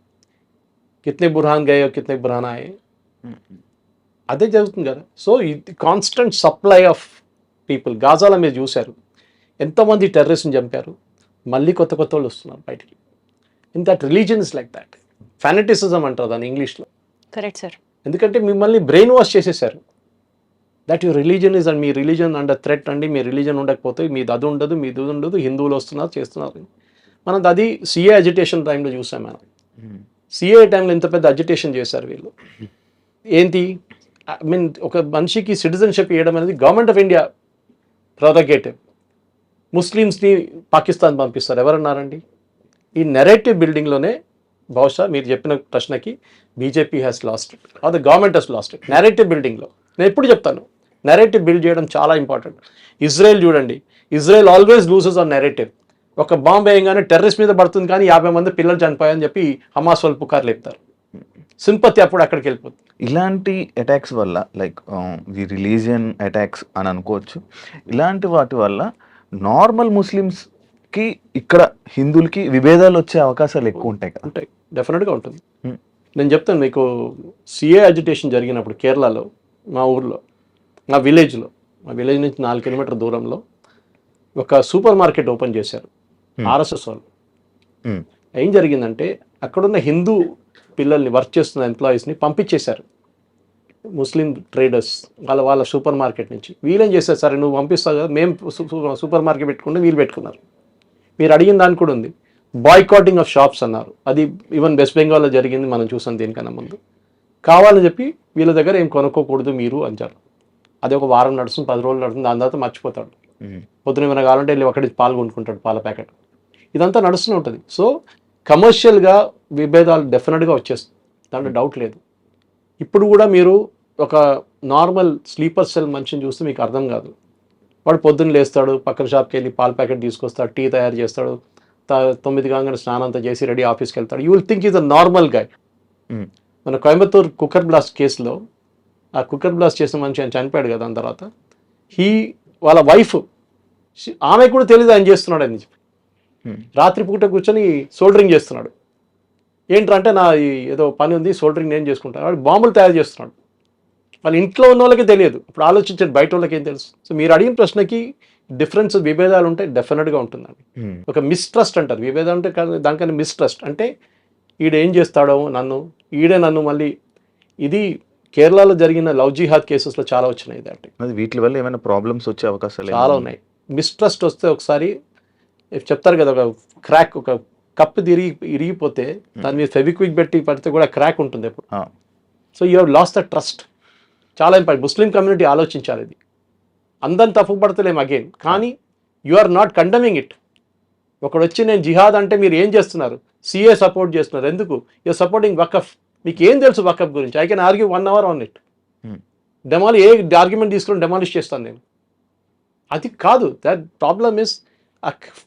కితనే బుర్హాన్ గయో కితనే బుర్హాన్ ఆయే, అదే జరుగుతుంది కదా. సో ఇది కాన్స్టెంట్ సప్లై ఆఫ్ పీపుల్. గాజాలో మీరు చూశారు ఎంతోమంది టెర్రరిస్ట్ని చంపారు, మళ్ళీ కొత్త వాళ్ళు వస్తున్నారు బయటికి. In that religion is like that. Fanaticism అంటారు దాన్ని ఇంగ్లీష్లో. Correct sir. ఎందుకంటే మిమ్మల్ని బ్రెయిన్ వాష్ చేసేసారు. That your religion is and me religion under threat అండి. మీ రిలీజన్ ఉండకపోతే మీది అది ఉండదు, మీది ఉండదు, హిందువులు వస్తున్నారు చేస్తున్నారు. మనం అది సిఏ అజిటేషన్ టైంలో చూసాం. మనం సిఏ టైంలో ఇంత పెద్ద అజిటేషన్ చేశారు వీళ్ళు. ఏంటి, ఐ మీన్ ఒక మనిషికి సిటిజన్షిప్ ఇవ్వడం అనేది గవర్నమెంట్ ఆఫ్ ఇండియా ప్రొరగేటివ్. ముస్లిమ్స్ని పాకిస్తాన్ పంపిస్తారు, ఎవరన్నారండి? ఈ నెరేటివ్ బిల్డింగ్లోనే బహుశా మీరు చెప్పిన ప్రశ్నకి BJP has lost it or the government has lost it. Narrative బిల్డింగ్లో నేను ఎప్పుడు చెప్తాను, నెరేటివ్ బిల్డ్ చేయడం చాలా ఇంపార్టెంట్. ఇజ్రాయెల్ చూడండి, Israel always loses on narrative. ఒక బాంబు వేయంగానే టెర్రరిస్ట్ మీద పడుతుంది కానీ 50 మంది పిల్లలు చనిపోయాయని చెప్పి హమాస్ వాళ్ళు పుకార్లు చెప్తారు. సింపతి అప్పుడు అక్కడికి వెళ్ళిపోతుంది. ఇలాంటి అటాక్స్ వల్ల లైక్ ది రిలీజియన్ అటాక్స్ అని అనుకోవచ్చు. ఇలాంటి వాటి వల్ల నార్మల్ ముస్లిమ్స్కి ఇక్కడ హిందువులకి విభేదాలు వచ్చే అవకాశాలు ఎక్కువ ఉంటాయి కదా? ఉంటాయి, డెఫినెట్గా ఉంటుంది. నేను చెప్తాను మీకు, సిఏ అజిటేషన్ జరిగినప్పుడు కేరళలో మా ఊర్లో మా విలేజ్ నుంచి 4 కిలోమీటర్ దూరంలో ఒక సూపర్ మార్కెట్ ఓపెన్ చేశారు ఆర్ఎస్ఎస్ వాళ్ళు. ఏం జరిగిందంటే అక్కడున్న హిందూ పిల్లల్ని వర్క్ చేస్తున్న ఎంప్లాయీస్ని పంపించేశారు ముస్లిం ట్రేడర్స్ వాళ్ళ సూపర్ మార్కెట్ నుంచి. వీళ్ళేం చేశారు, సరే నువ్వు పంపిస్తావు కదా, మేము సూపర్ మార్కెట్ పెట్టుకుంటే వీళ్ళు పెట్టుకున్నారు. మీరు అడిగిన దానికి కూడా ఉంది, బాయ్కాటింగ్ ఆఫ్ షాప్స్ అన్నారు. అది ఈవెన్ వెస్ట్ బెంగాల్లో జరిగింది, మనం చూసాం దీనికన్నా ముందు. కావాలని చెప్పి వీళ్ళ దగ్గర ఏం కొనుక్కోకూడదు మీరు అంటారు. అది ఒక వారం నడుస్తుంది, 10 రోజులు నడుస్తుంది, దాని తర్వాత మర్చిపోతాడు. పొద్దున ఏమైనా కావాలంటే వెళ్ళి ఒకటి పాలు కొనుక్కుంటాడు, పాల ప్యాకెట్. ఇదంతా నడుస్తూనే ఉంటుంది. సో కమర్షియల్గా విభేదాలు డెఫినెట్గా వచ్చేస్తుంది, దాంట్లో డౌట్ లేదు. ఇప్పుడు కూడా మీరు ఒక నార్మల్ స్లీపర్ సెల్ మనిషిని చూస్తే మీకు అర్థం కాదు. వాడు పొద్దున్న లేస్తాడు, పక్కన షాప్కి వెళ్ళి పాల ప్యాకెట్ తీసుకొస్తాడు, టీ తయారు చేస్తాడు, 9 కాగానే స్నానం అంతా చేసి రెడీ ఆఫీస్కి వెళ్తాడు. You will think is a normal guy. మన కోయంబత్తూర్ కుక్కర్ బ్లాస్ట్ కేసులో ఆ కుక్కర్ బ్లాస్ట్ చేసిన మనిషి ఆయన చనిపోయాడు కదా, దాని తర్వాత వాళ్ళ వైఫ్ ఆమె కూడా తెలియదు ఆయన చేస్తున్నాడు అని చెప్పి రాత్రిపూట కూర్చొని సోల్డరింగ్ చేస్తున్నాడు. ఏంటంటే నా ఏదో పని ఉంది, సోల్డరింగ్ నేను చేసుకుంటాను. వాడు బాంబులు తయారు చేస్తున్నాడు. వాళ్ళ ఇంట్లో ఉన్న వాళ్ళకి తెలియదు. ఇప్పుడు ఆలోచించండి, బయట వాళ్ళకి ఏం తెలుసు. సో మీరు అడిగిన ప్రశ్నకి డిఫరెన్స్, విభేదాలు ఉంటాయి, డెఫినెట్గా ఉంటుందండి. ఒక మిస్ట్రస్ట్ అంటారు. విభేదాలు అంటే దానికన్నా మిస్ట్రస్ట్ అంటే ఈడేం చేస్తాడో నన్ను మళ్ళీ. ఇది కేరళలో జరిగిన లవ్ జిహాద్ కేసెస్లో చాలా వచ్చినాయి. అది వీటి వల్ల ఏమైనా ప్రాబ్లమ్స్ వచ్చే అవకాశాలు చాలా ఉన్నాయి. మిస్ట్రస్ట్ వస్తే ఒకసారి చెప్తారు కదా, ఒక క్రాక్, ఒక కప్పు ఇరిగిపోతే దాని మీద ఫెవిక్విక్ పెట్టి పడితే కూడా క్రాక్ ఉంటుంది ఎప్పుడు. So you have lost the trust. చాలా ఇంపార్టెంట్. ముస్లిం కమ్యూనిటీ ఆలోచించాలి. ఇది అందరిని తప్పు పడతలేము అగైన్, కానీ you are not condemning it. ఒకడు వచ్చి నేను జిహాద్ అంటే మీరు ఏం చేస్తున్నారు, సిఏ సపోర్ట్ చేస్తున్నారు, ఎందుకు? You're supporting Waqf. మీకు ఏం తెలుసు వకఫ్ గురించి? I can argue 1 hour on it. ఏ ఆర్గ్యుమెంట్ తీసుకుని డెమాలిష్ చేస్తాను నేను. అది కాదు. That problem is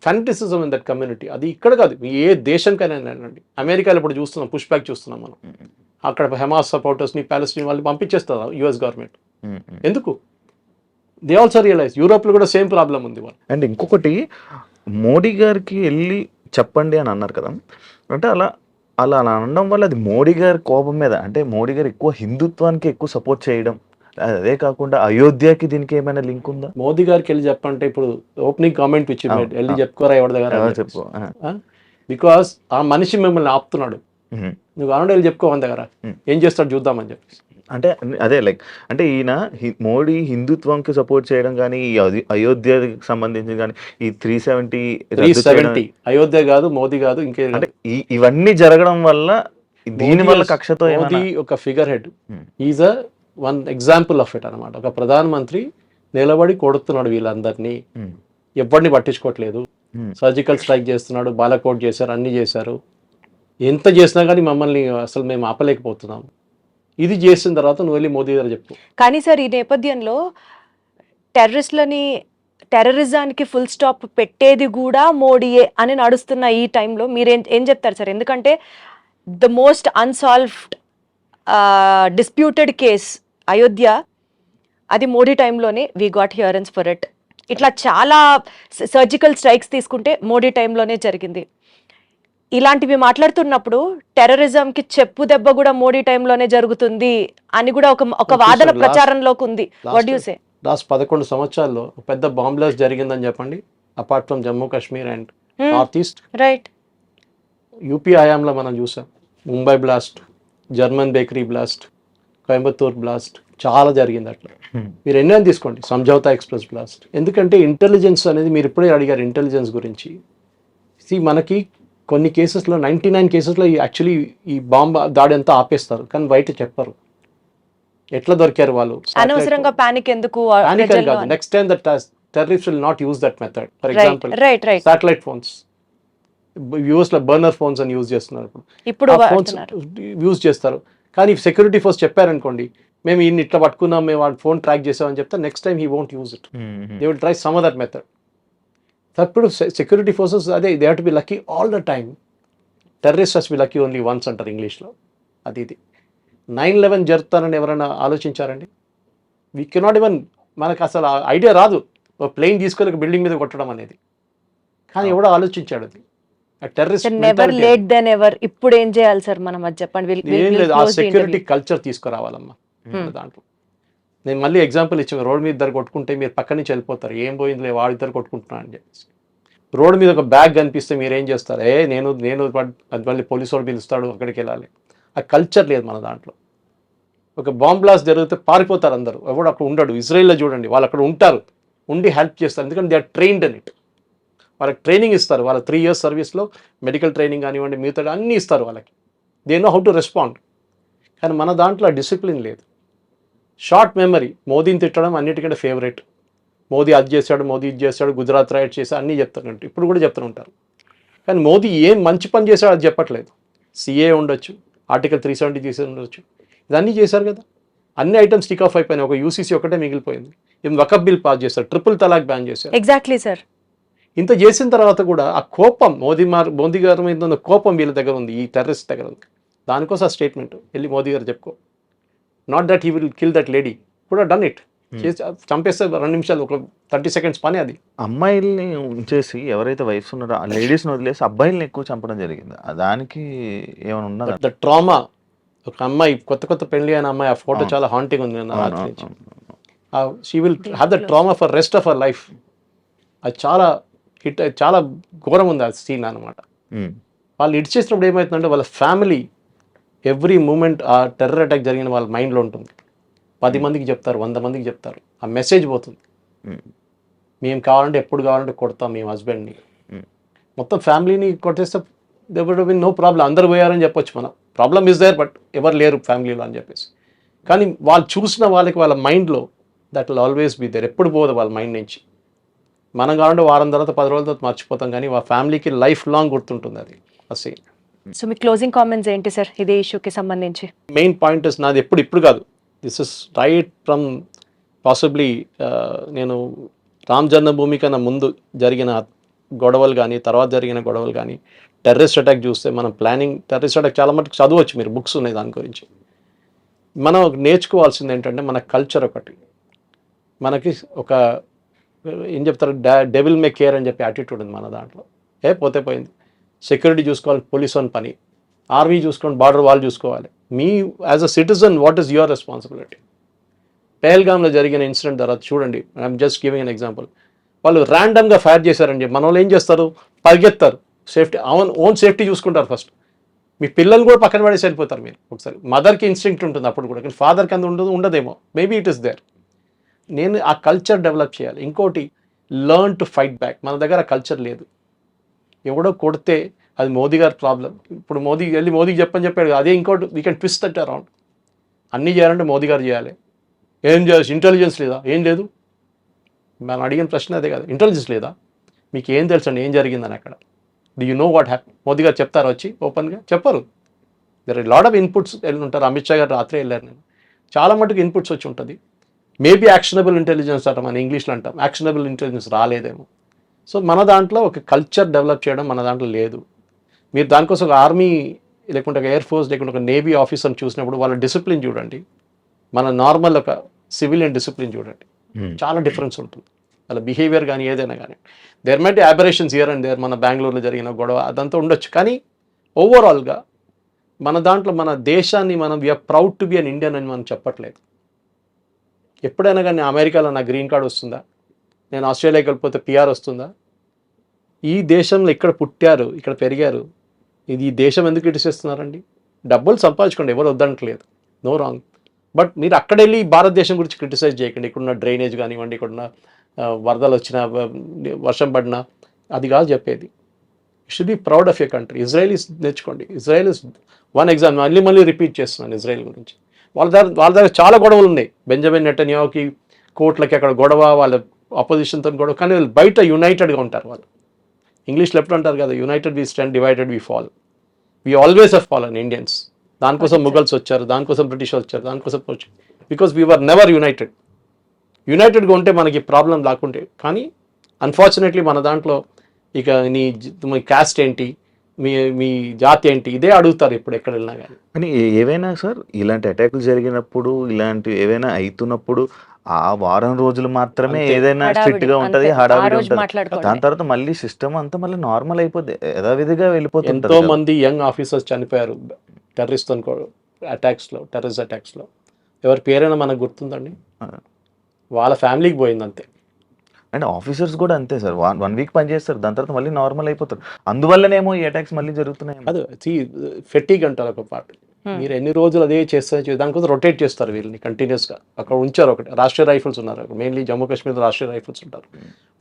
fanaticism in that community. అది ఇక్కడ కాదు, ఏ దేశంకైనా అండి. అమెరికాలో ఇప్పుడు చూస్తున్నాం, పుష్ బ్యాక్ చూస్తున్నాం మనం. అక్కడ హమాస్ సపోర్టర్స్ని, ప్యాలెస్టైన్ వాళ్ళని పంపించేస్తారు యుఎస్ గవర్నమెంట్. ఎందుకు? They also realise. యూరోప్లో కూడా సేమ్ ప్రాబ్లం ఉంది వాళ్ళు. అండ్ ఇంకొకటి, మోడీ గారికి వెళ్ళి చెప్పండి అని అన్నారు కదా, అంటే అలా అనడం వల్ల అది మోడీ గారి కోపం మీద, అంటే మోడీ గారు ఎక్కువ హిందుత్వానికి ఎక్కువ సపోర్ట్ చేయడం, అదే కాకుండా అయోధ్యకి దీనికి ఏమైనా లింక్ ఉందా? మోదీ గారికి వెళ్ళి చెప్పంటే ఇప్పుడు ఓపెనింగ్ కామెంట్ ఇచ్చి వెళ్ళి చెప్పుకోరా ఎవరి దగ్గర చెప్పు. బికాస్ ఆ మనిషి మిమ్మల్ని ఆపుతున్నాడు. నువ్వు అనడం వెళ్ళి చెప్పుకో మన దగ్గర, ఏం చేస్తాడు చూద్దామని చెప్పి. అంటే అదే లైక్, అంటే ఈయన మోడీ హిందుత్వంకి సపోర్ట్ చేయడం కానీ, ఈ అయోధ్యకి సంబంధించి కానీ, ఈ 370 అయోధ్య కాదు, మోదీ కాదు, ఇంకే, అంటే ఇవన్నీ జరగడం వల్ల దీని వల్ల కక్షతో మోదీ ఒక figure head. Is a one example of it అనమాట. ఒక ప్రధానమంత్రి నిలబడి కొడుతున్నాడు వీళ్ళందరినీ, ఎవరిని పట్టించుకోవట్లేదు. సర్జికల్ స్ట్రైక్ చేస్తున్నాడు, బాలకోట్ చేశారు, అన్ని చేశారు. ఎంత చేసినా కానీ మమ్మల్ని అసలు మేము ఆపలేకపోతున్నాం. ఇది చేసిన తర్వాత నువ్వు వెళ్ళి మోదీ గారు చెప్పు. కానీ సార్, ఈ నేపథ్యంలో టెర్రరిజానికి ఫుల్ స్టాప్ పెట్టేది కూడా మోడీయే అని నడుస్తున్న ఈ టైంలో మీరు ఏం చెప్తారు సార్? ఎందుకంటే the most unsolved disputed case Ayodhya, అది మోడీ టైంలోనే వీ గాట్ హియరెన్స్ ఫర్ ఇట్. ఇట్లా చాలా సర్జికల్ స్ట్రైక్స్ తీసుకుంటే మోడీ టైంలోనే జరిగింది. ఇలాంటివి మాట్లాడుతున్నప్పుడు టెర్రరిజంకి చెప్పు దెబ్బ కూడా మోడీ టైంలోనే జరుగుతుంది అని కూడా ఒక వాదన ప్రచారంలోకి ఉంది. What do you say? Last 11 సంవత్సరాల్లో పెద్ద బాంబ్ బ్లాస్ట్ జరిగిందని చెప్పండి, apart from Jammu Kashmir and north east. Right. UP హయాంలో మనం చూసాం Mumbai blast, German bakery blast, Coimbatore blast, చాలా జరిగింది అట్లా. మీరు ఎన్నైనా తీసుకోండి, సంజౌతా ఎక్స్ప్రెస్ బ్లాస్ట్. ఎందుకంటే ఇంటెలిజెన్స్ అనేది, మీరు ఇప్పుడే అడిగారు ఇంటెలిజెన్స్ గురించి. మనకి కొన్ని కేసెస్లో 99 కేసెస్లో యాక్చువల్లీ ఈ బాంబ్ దాడి అంతా ఆపేస్తారు, కానీ బయట చెప్పరు ఎట్లా దొరికారు వాళ్ళు. అనవసరంగా పానిక్ ఎందుకు? Next time that terrorist will not use that method. For example satellite phones, US లో బర్నర్ ఫోన్స్ అని యూజ్ చేస్తున్నారు. ఇప్పుడు ఫోన్స్ యూజ్ చేస్తారు, కానీ సెక్యూరిటీ ఫోర్స్ చెప్పారనుకోండి, మేము ఇన్ని ఇట్లా పట్టుకున్నాం, మేము వాడి ఫోన్ ట్రాక్ చేసామని చెప్తే next time he won't use it. They will try some other method. అప్పుడు సెక్యూరిటీ ఫోర్సెస్ అదే, they have to be lucky all the time. Terrorist has B lucky only once అంటారు ఇంగ్లీష్లో. ఇది 9/11 జరుగుతానని ఎవరైనా ఆలోచించారండి? వీ కెనాట్ ఈవెన్, మనకు అసలు idea రాదు ఒక ప్లేన్ తీసుకొని ఒక బిల్డింగ్ మీద కొట్టడం అనేది. కానీ ఎవడో ఆలోచించాడు అది. Never late than ever. ఇప్పుడు ఏం చేయాలి సార్ మనం, అది చెప్పండి. ఏం లేదు, ఆ సెక్యూరిటీ కల్చర్ తీసుకురావాలమ్మా దాంట్లో. నేను మళ్ళీ ఎగ్జాంపుల్ ఇచ్చాను, రోడ్ మీద ఇద్దరు కొట్టుకుంటే మీరు పక్క నుంచి వెళ్ళిపోతారు, ఏం పోయిందిలే వాడు ఇద్దరు కొట్టుకుంటున్నా అని చెప్పేసి. రోడ్ మీద ఒక బ్యాగ్ కనిపిస్తే మీరు ఏం చేస్తారు, నేను అది మళ్ళీ పోలీసు వాడు పిలుస్తాడు అక్కడికి వెళ్ళాలి. ఆ కల్చర్ లేదు మన దాంట్లో. ఒక బాంబ్ బ్లాస్ట్ జరిగితే పారిపోతారు అందరూ, ఎవడు అక్కడ ఉండడు. ఇజ్రాయిల్లో చూడండి, వాళ్ళు అక్కడ ఉంటారు, ఉండి హెల్ప్ చేస్తారు, ఎందుకంటే they are trained in it. వాళ్ళకి ట్రైనింగ్ ఇస్తారు, వాళ్ళ 3 years సర్వీస్లో మెడికల్ ట్రైనింగ్ కానివ్వండి, మిగతా అన్నీ ఇస్తారు వాళ్ళకి. They know how to respond. కానీ మన దాంట్లో డిసిప్లిన్ లేదు, షార్ట్ మెమరీ. మోదీని తిట్టడం అన్నిటికంటే ఫేవరెట్. మోదీ అది చేశాడు, మోదీ ఇది చేశాడు, గుజరాత్ రైడ్ చేశాడు, అన్నీ చెప్తారంట, ఇప్పుడు కూడా చెప్తూ ఉంటారు. కానీ మోదీ ఏం మంచి పని చేశాడు అది చెప్పట్లేదు. సిఏ ఉండొచ్చు, ఆర్టికల్ 370 తీసి ఉండొచ్చు, ఇదన్నీ చేశారు కదా. అన్ని ఐటమ్స్ స్టిక్ ఆఫ్ అయిపోయినాయి, ఒక యూసీసీ ఒకటే మిగిలిపోయింది. ఏం వకఫ్ బిల్ పాస్ చేశారు, ట్రిపుల్ తలాక్ బ్యాన్ చేశారు. Exactly sir. ఇంత చేసిన తర్వాత కూడా ఆ కోపం మోదీ గారి మీద ఉన్న కోపం వీళ్ళ దగ్గర ఉంది, ఈ టెర్రరిస్ట్ దగ్గర ఉంది. దానికోసం ఆ స్టేట్మెంట్ వెళ్ళి మోదీ గారు చెప్పుకో, not that he will kill that lady, కూడా డన్ ఇట్. చేసి చంపేస్తే 2 నిమిషాలు, ఒక 30 seconds పని అది. అమ్మాయిల్ని ఉంచేసి ఎవరైతే వైఫ్స్ ఉన్నారో ఆ లేడీస్ని వదిలేసి అబ్బాయిల్ని ఎక్కువ చంపడం జరిగింది. దానికి ఏమైనా ఉన్నదా? The trauma. ఒక అమ్మాయి కొత్త పెళ్లి అయిన అమ్మాయి, ఆ ఫోటో చాలా హాంటింగ్ ఉంది నా రాత్రి నుంచి. She will have the trauma for rest of our life. అది చాలా ఘోరం ఉంది ఆ సీన్ అనమాట. వాళ్ళు ఇడిచేసినప్పుడు ఏమవుతుందంటే వాళ్ళ ఫ్యామిలీ ఎవ్రీ మూమెంట్ ఆ టెర్రర్ అటాక్ జరిగిన వాళ్ళ మైండ్లో ఉంటుంది. 10 మందికి చెప్తారు, 100 మందికి చెప్తారు, ఆ మెసేజ్ పోతుంది. మేము కావాలంటే ఎప్పుడు కావాలంటే కొడతాం మేము హస్బెండ్ని. మొత్తం ఫ్యామిలీని కొట్టేస్తే they would have been no problem, అందరు పోయారని చెప్పొచ్చు మనం. ప్రాబ్లమ్ ఇస్ దేర్, బట్ ఎవరు లేరు ఫ్యామిలీలో అని చెప్పేసి. కానీ వాళ్ళు చూసిన వాళ్ళకి వాళ్ళ మైండ్లో that will always be there, ఎప్పుడు పోదు వాళ్ళ మైండ్ నుంచి. మనం కావాలంటే వారం తర్వాత 10 రోజుల తర్వాత మర్చిపోతాం, కానీ వాళ్ళ ఫ్యామిలీకి లైఫ్ లాంగ్ గుర్తుంటుంది అది ఆ సీన్. సో మీ క్లోజింగ్ కామెంట్స్ ఏంటి సార్ ఇదే ఇష్యూకి సంబంధించి? మెయిన్ పాయింట్ ఇస్ నాది ఇప్పుడు కాదు, this is right from possibly నేను రామ్ జన్మభూమి కన్నా ముందు జరిగిన గొడవలు కానీ, తర్వాత జరిగిన గొడవలు కానీ, టెర్రరిస్ట్ అటాక్ చూస్తే మనం ప్లానింగ్ టెర్రరిస్ట్ అటాక్ చాలా మటుకు చదవచ్చు, మీరు బుక్స్ ఉన్నాయి దాని గురించి. మనం నేర్చుకోవాల్సింది ఏంటంటే మన కల్చర్ ఒకటి, మనకి ఒక ఏం చెప్తారు, డెవిల్ మే కేర్ అని చెప్పి యాటిట్యూడ్ ఉంది మన దాంట్లో. పోతే పోయింది, సెక్యూరిటీ చూసుకోవాలి పోలీస్ అని పని, ఆర్మీ చూసుకోండి, బార్డర్ వాళ్ళు చూసుకోవాలి. మీ as a citizen what is your responsibility? పెహల్గామ్లో జరిగిన ఇన్సిడెంట్ తర్వాత చూడండి, I'm just giving an example. వాళ్ళు ర్యాండమ్గా ఫైర్ చేశారని చెప్పి మన వాళ్ళు ఏం చేస్తారు, పరిగెత్తారు, సేఫ్టీ ఓన్ సేఫ్టీ చూసుకుంటారు ఫస్ట్. మీ పిల్లలు కూడా పక్కన పడేసి వెళ్ళిపోతారు మీరు. ఒకసారి మదర్కి ఇన్స్టింక్ట్ ఉంటుంది అప్పుడు కూడా, కానీ ఫాదర్కి అంత ఉండదేమో, మేబీ ఇట్ ఈస్ దేర్. నేను ఆ కల్చర్ డెవలప్ చేయాలి. ఇంకోటి, లర్న్ టు ఫైట్ బ్యాక్. మన దగ్గర ఆ కల్చర్ లేదు. ఎవడో కొడితే అది మోదీ గారి ప్రాబ్లం. ఇప్పుడు మోదీకి చెప్పాడు, అదే ఇంకోటి we can twist that around. అన్నీ చేయాలంటే మోదీ గారు చేయాలి. ఏం చేయాల్సి, ఇంటెలిజెన్స్ లేదా? ఏం లేదు. మనం అడిగిన ప్రశ్న అదే కదా, ఇంటెలిజెన్స్ లేదా? మీకు ఏం తెలుసండి ఏం జరిగిందని అక్కడ? Do you know what happy? Modi garu చెప్తారు వచ్చి ఓపెన్గా? చెప్పరు. There are lot of inputs వెళ్ళి ఉంటారు. అమిత్ షా గారు రాత్రే వెళ్ళారు, నేను చాలా మటుకు ఇన్పుట్స్ వచ్చి ఉంటుంది. మేబీ యాక్షనబుల్ ఇంటెలిజెన్స్ అంటాం, మన ఇంగ్లీష్లో అంటాం, యాక్షనబుల్ ఇంటెలిజెన్స్ రాలేదేమో. సో మన దాంట్లో ఒక కల్చర్ డెవలప్ చేయడం మన దాంట్లో లేదు. మీరు దానికోసం ఒక ఆర్మీ లేకుంటే ఒక ఎయిర్ ఫోర్స్ లేకుంటే ఒక నేవీ ఆఫీసర్ని చూసినప్పుడు వాళ్ళ డిసిప్లిన్ చూడండి, మన నార్మల్ ఒక సివిలియన్ డిసిప్లిన్ చూడండి, చాలా డిఫరెన్స్ ఉంటుంది వాళ్ళ బిహేవియర్ కానీ ఏదైనా కానీ. There might aberrations here and there. మన బెంగళూరులో జరిగిన గొడవ అదంతా ఉండొచ్చు, కానీ ఓవరాల్గా మన దాంట్లో మన దేశాన్ని మనం we are proud to be an Indian అని మనం చెప్పట్లేదు. ఎప్పుడైనా కానీ అమెరికాలో నా గ్రీన్ కార్డ్ వస్తుందా? నేను ఆస్ట్రేలియాకి వెళ్ళిపోతే పిఆర్ వస్తుందా? ఈ దేశంలో ఇక్కడ పుట్టారు, ఇక్కడ పెరిగారు, ఇది ఈ దేశం ఎందుకు క్రిటిసిస్తున్నారండి? డబ్బులు సంపాదించుకోండి, ఎవరు వద్దనట్లేదు, నో రాంగ్. బట్ మీరు అక్కడ వెళ్ళి భారతదేశం గురించి క్రిటిసైజ్ చేయకండి. ఇక్కడున్న డ్రైనేజ్ కానివ్వండి, ఇక్కడున్న వరదలు వచ్చినా, వర్షం పడినా, అది కాదు చెప్పేది. You should be proud of your country. Israelis నేర్చుకోండి. Israel is one example. మళ్ళీ రిపీట్ చేస్తున్నాను ఇజ్రాయెల్ గురించి. వాళ్ళ దగ్గర చాలా గొడవలు ఉన్నాయి. బెంజమిన్ నెటన్యాహుకి కోర్టులకి అక్కడ గొడవ, వాళ్ళ అపోజిషన్తో గొడవ, కానీ వాళ్ళు బయట యునైటెడ్గా ఉంటారు. వాళ్ళు ఇంగ్లీష్లో ఎప్పుడు అంటారు కదా, united we stand, divided we fall. We always have fallen Indians. దానికోసం ముఘల్స్ వచ్చారు, దానికోసం బ్రిటిష్ వచ్చారు, దానికోసం వచ్చారు, బికాస్ వీ వర్ నెవర్ యునైటెడ్గా ఉంటే మనకి ప్రాబ్లం లేకుంటే. కానీ అన్ఫార్చునేట్లీ మన దాంట్లో ఇక మీ క్యాస్ట్ ఏంటి, మీ జాతి ఏంటి, ఇదే అడుగుతారు ఎప్పుడు ఎక్కడ వెళ్ళినా కానీ. కానీ ఏవైనా సార్ ఇలాంటి అటాకులు జరిగినప్పుడు, ఇలాంటి ఏవైనా అవుతున్నప్పుడు ఆ వారం రోజులు మాత్రమే ఏదైనా స్ట్రిక్ట్ గా ఉంటది, హడావిడి ఉంటది. దాని తర్వాత మళ్ళీ సిస్టమ్ అంతా మళ్ళీ నార్మల్ అయిపోద్ది, యథావిధిగా వెళ్ళిపోతుంది. ఎంతో మంది యంగ్ ఆఫీసర్స్ చనిపోయారు టెర్రరిస్ట్ టెర్రరిస్ట్ అటాక్స్లో. ఎవరి పేరైనా మనకు గుర్తుందండి? వాళ్ళ ఫ్యామిలీకి పోయింది అంతే. అండ్ ఆఫీసర్స్ కూడా అంతే సార్, 1 వీక్ పని చేస్తారు, దాని తర్వాత మళ్ళీ నార్మల్ అయిపోతారు. అందువల్లనేమో ఈ అటాక్స్ మళ్ళీ జరుగుతున్నాయి. అది ఫెటిక్ అంటారు ఒక పార్ట్. మీరు ఎన్ని రోజులు అదే చేస్తారు, దానికోసం రొటేట్ చేస్తారు వీళ్ళని కంటిన్యూస్గా. అక్కడ ఉంచారు ఒకటి రాష్ట్రీయ రైఫిల్స్ ఉన్నారు, మెయిన్లీ జమ్మూ కాశ్మీర్లో రాష్ట్రీయ రైఫిల్స్ ఉంటారు,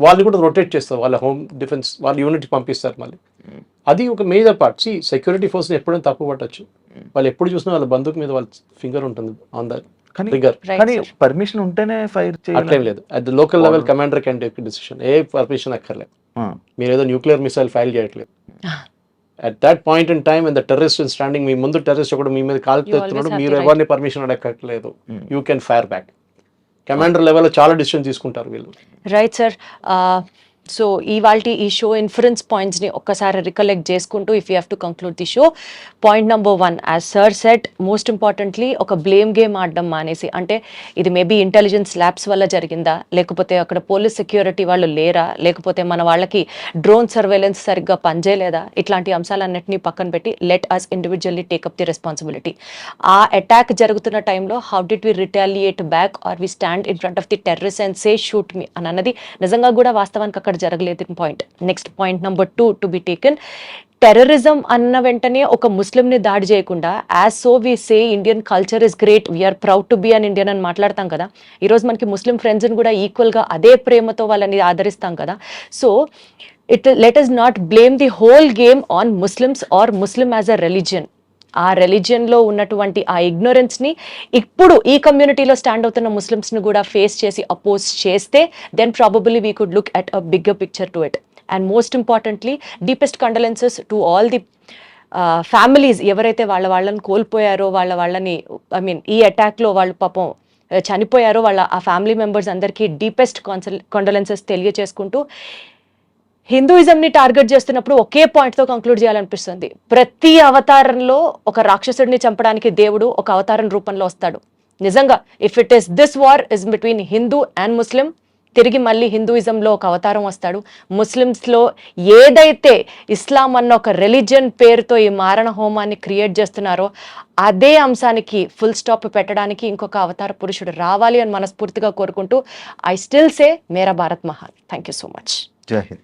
వాళ్ళు కూడా రొటేట్ చేస్తారు, వాళ్ళ హోమ్ డిఫెన్స్ వాళ్ళ యూనిట్ పంపిస్తారు మళ్ళీ. అది ఒక మేజర్ పార్ట్. సెక్యూరిటీ ఫోర్స్ని ఎప్పుడైనా తప్పు పట్టచ్చు, వాళ్ళు ఎప్పుడు చూసినా వాళ్ళ బంధుకు మీద వాళ్ళ ఫింగర్ ఉంటుంది ఆన్ ద ట్రిగ్గర్. కానీ పర్మిషన్ ఉంటేనే ఫైర్ చేయాలి అట్లేం లేదు. At the local level commander can take decision. ఏ పర్మిషన్ అక్కర్లేదు. మీరు ఏదో న్యూక్లియర్ మిసైల్ ఫైల్ చేయట్లేదు. At that point in time the terrorist in standing, మీ ముందు టెర్రరిస్ట్ ఒకటి మీ మీద కాల్ తెస్తున్నాడు, మీరు ఎవరిని పర్మిషన్ అడగట్లేదు, you can fire back. Commander లెవెల్లో చాలా డిసిషన్ తీసుకుంటారు వీళ్ళు. Right sir. సో ఇవాల్టి ఈ షో ఇన్ఫరెన్స్ పాయింట్స్ని ఒక్కసారి రికలెక్ట్ చేసుకుంటూ if you have to conclude the show, point number 1 as sir set, most importantly ఒక బ్లేమ్ గేమ్ ఆడడం మానేసి, అంటే ఇది మేబీ ఇంటెలిజెన్స్ ల్యాబ్స్ వల్ల జరిగిందా, లేకపోతే అక్కడ పోలీస్ సెక్యూరిటీ వాళ్ళు లేరా, లేకపోతే మన వాళ్ళకి డ్రోన్ సర్వేలెన్స్ సరిగ్గా పనిచేయలేదా, ఇట్లాంటి అంశాలన్నింటినీ పక్కన పెట్టి let us individually take up the responsibility. ఆ అటాక్ జరుగుతున్న టైంలో how did we retaliate back or we stand in front of the terrorist and say shoot me అని అన్నది నిజంగా కూడా వాస్తవానికి అక్కడ జరగలేదు point. Next point number 2 to be taken, terrorism అన్న వెంటనే ఒక ముస్లింని దాడి చేయకుండా as so we say Indian culture is great, we're proud to be an Indian అని మాట్లాడతాం కదా. ఈరోజు మనకి ముస్లిం ఫ్రెండ్స్ని కూడా ఈక్వల్గా అదే ప్రేమతో వాళ్ళని ఆదరిస్తాం కదా. So let us not blame the whole game on Muslims or Muslim as a religion. ఆ రిలీజియన్లో ఉన్నటువంటి ఆ ఇగ్నోరెన్స్ని ఇప్పుడు ఈ కమ్యూనిటీలో స్టాండ్ అవుతున్న ముస్లిమ్స్ని కూడా ఫేస్ చేసి అపోజ్ చేస్తే then probably we could look at a bigger picture to it. And most importantly deepest condolences to all the families ఎవరైతే వాళ్ళని కోల్పోయారో, వాళ్ళని ఐ మీన్ ఈ అటాక్లో వాళ్ళు పాపం చనిపోయారో ఆ ఫ్యామిలీ మెంబర్స్ అందరికీ డీపెస్ట్ కండోలెన్సెస్ తెలియజేసుకుంటూ, హిందూయిజంని టార్గెట్ చేస్తున్నప్పుడు ఒకే పాయింట్తో కంక్లూడ్ చేయాలనిపిస్తుంది. ప్రతి అవతారంలో ఒక రాక్షసుడిని చంపడానికి దేవుడు ఒక అవతారం రూపంలో వస్తాడు. నిజంగా if it is this war is between Hindu and Muslim, తిరిగి మళ్ళీ హిందూయిజంలో ఒక అవతారం వస్తాడు. ముస్లిమ్స్లో ఏదైతే ఇస్లాం అన్న ఒక రిలీజియన్ పేరుతో ఈ మారణ హోమాన్ని క్రియేట్ చేస్తున్నారో అదే అంశానికి ఫుల్ స్టాప్ పెట్టడానికి ఇంకొక అవతార పురుషుడు రావాలి అని మనస్ఫూర్తిగా కోరుకుంటూ ఐ స్టిల్ సే మేరా భారత్ మహాన్. Thank you so much. జై హింద్.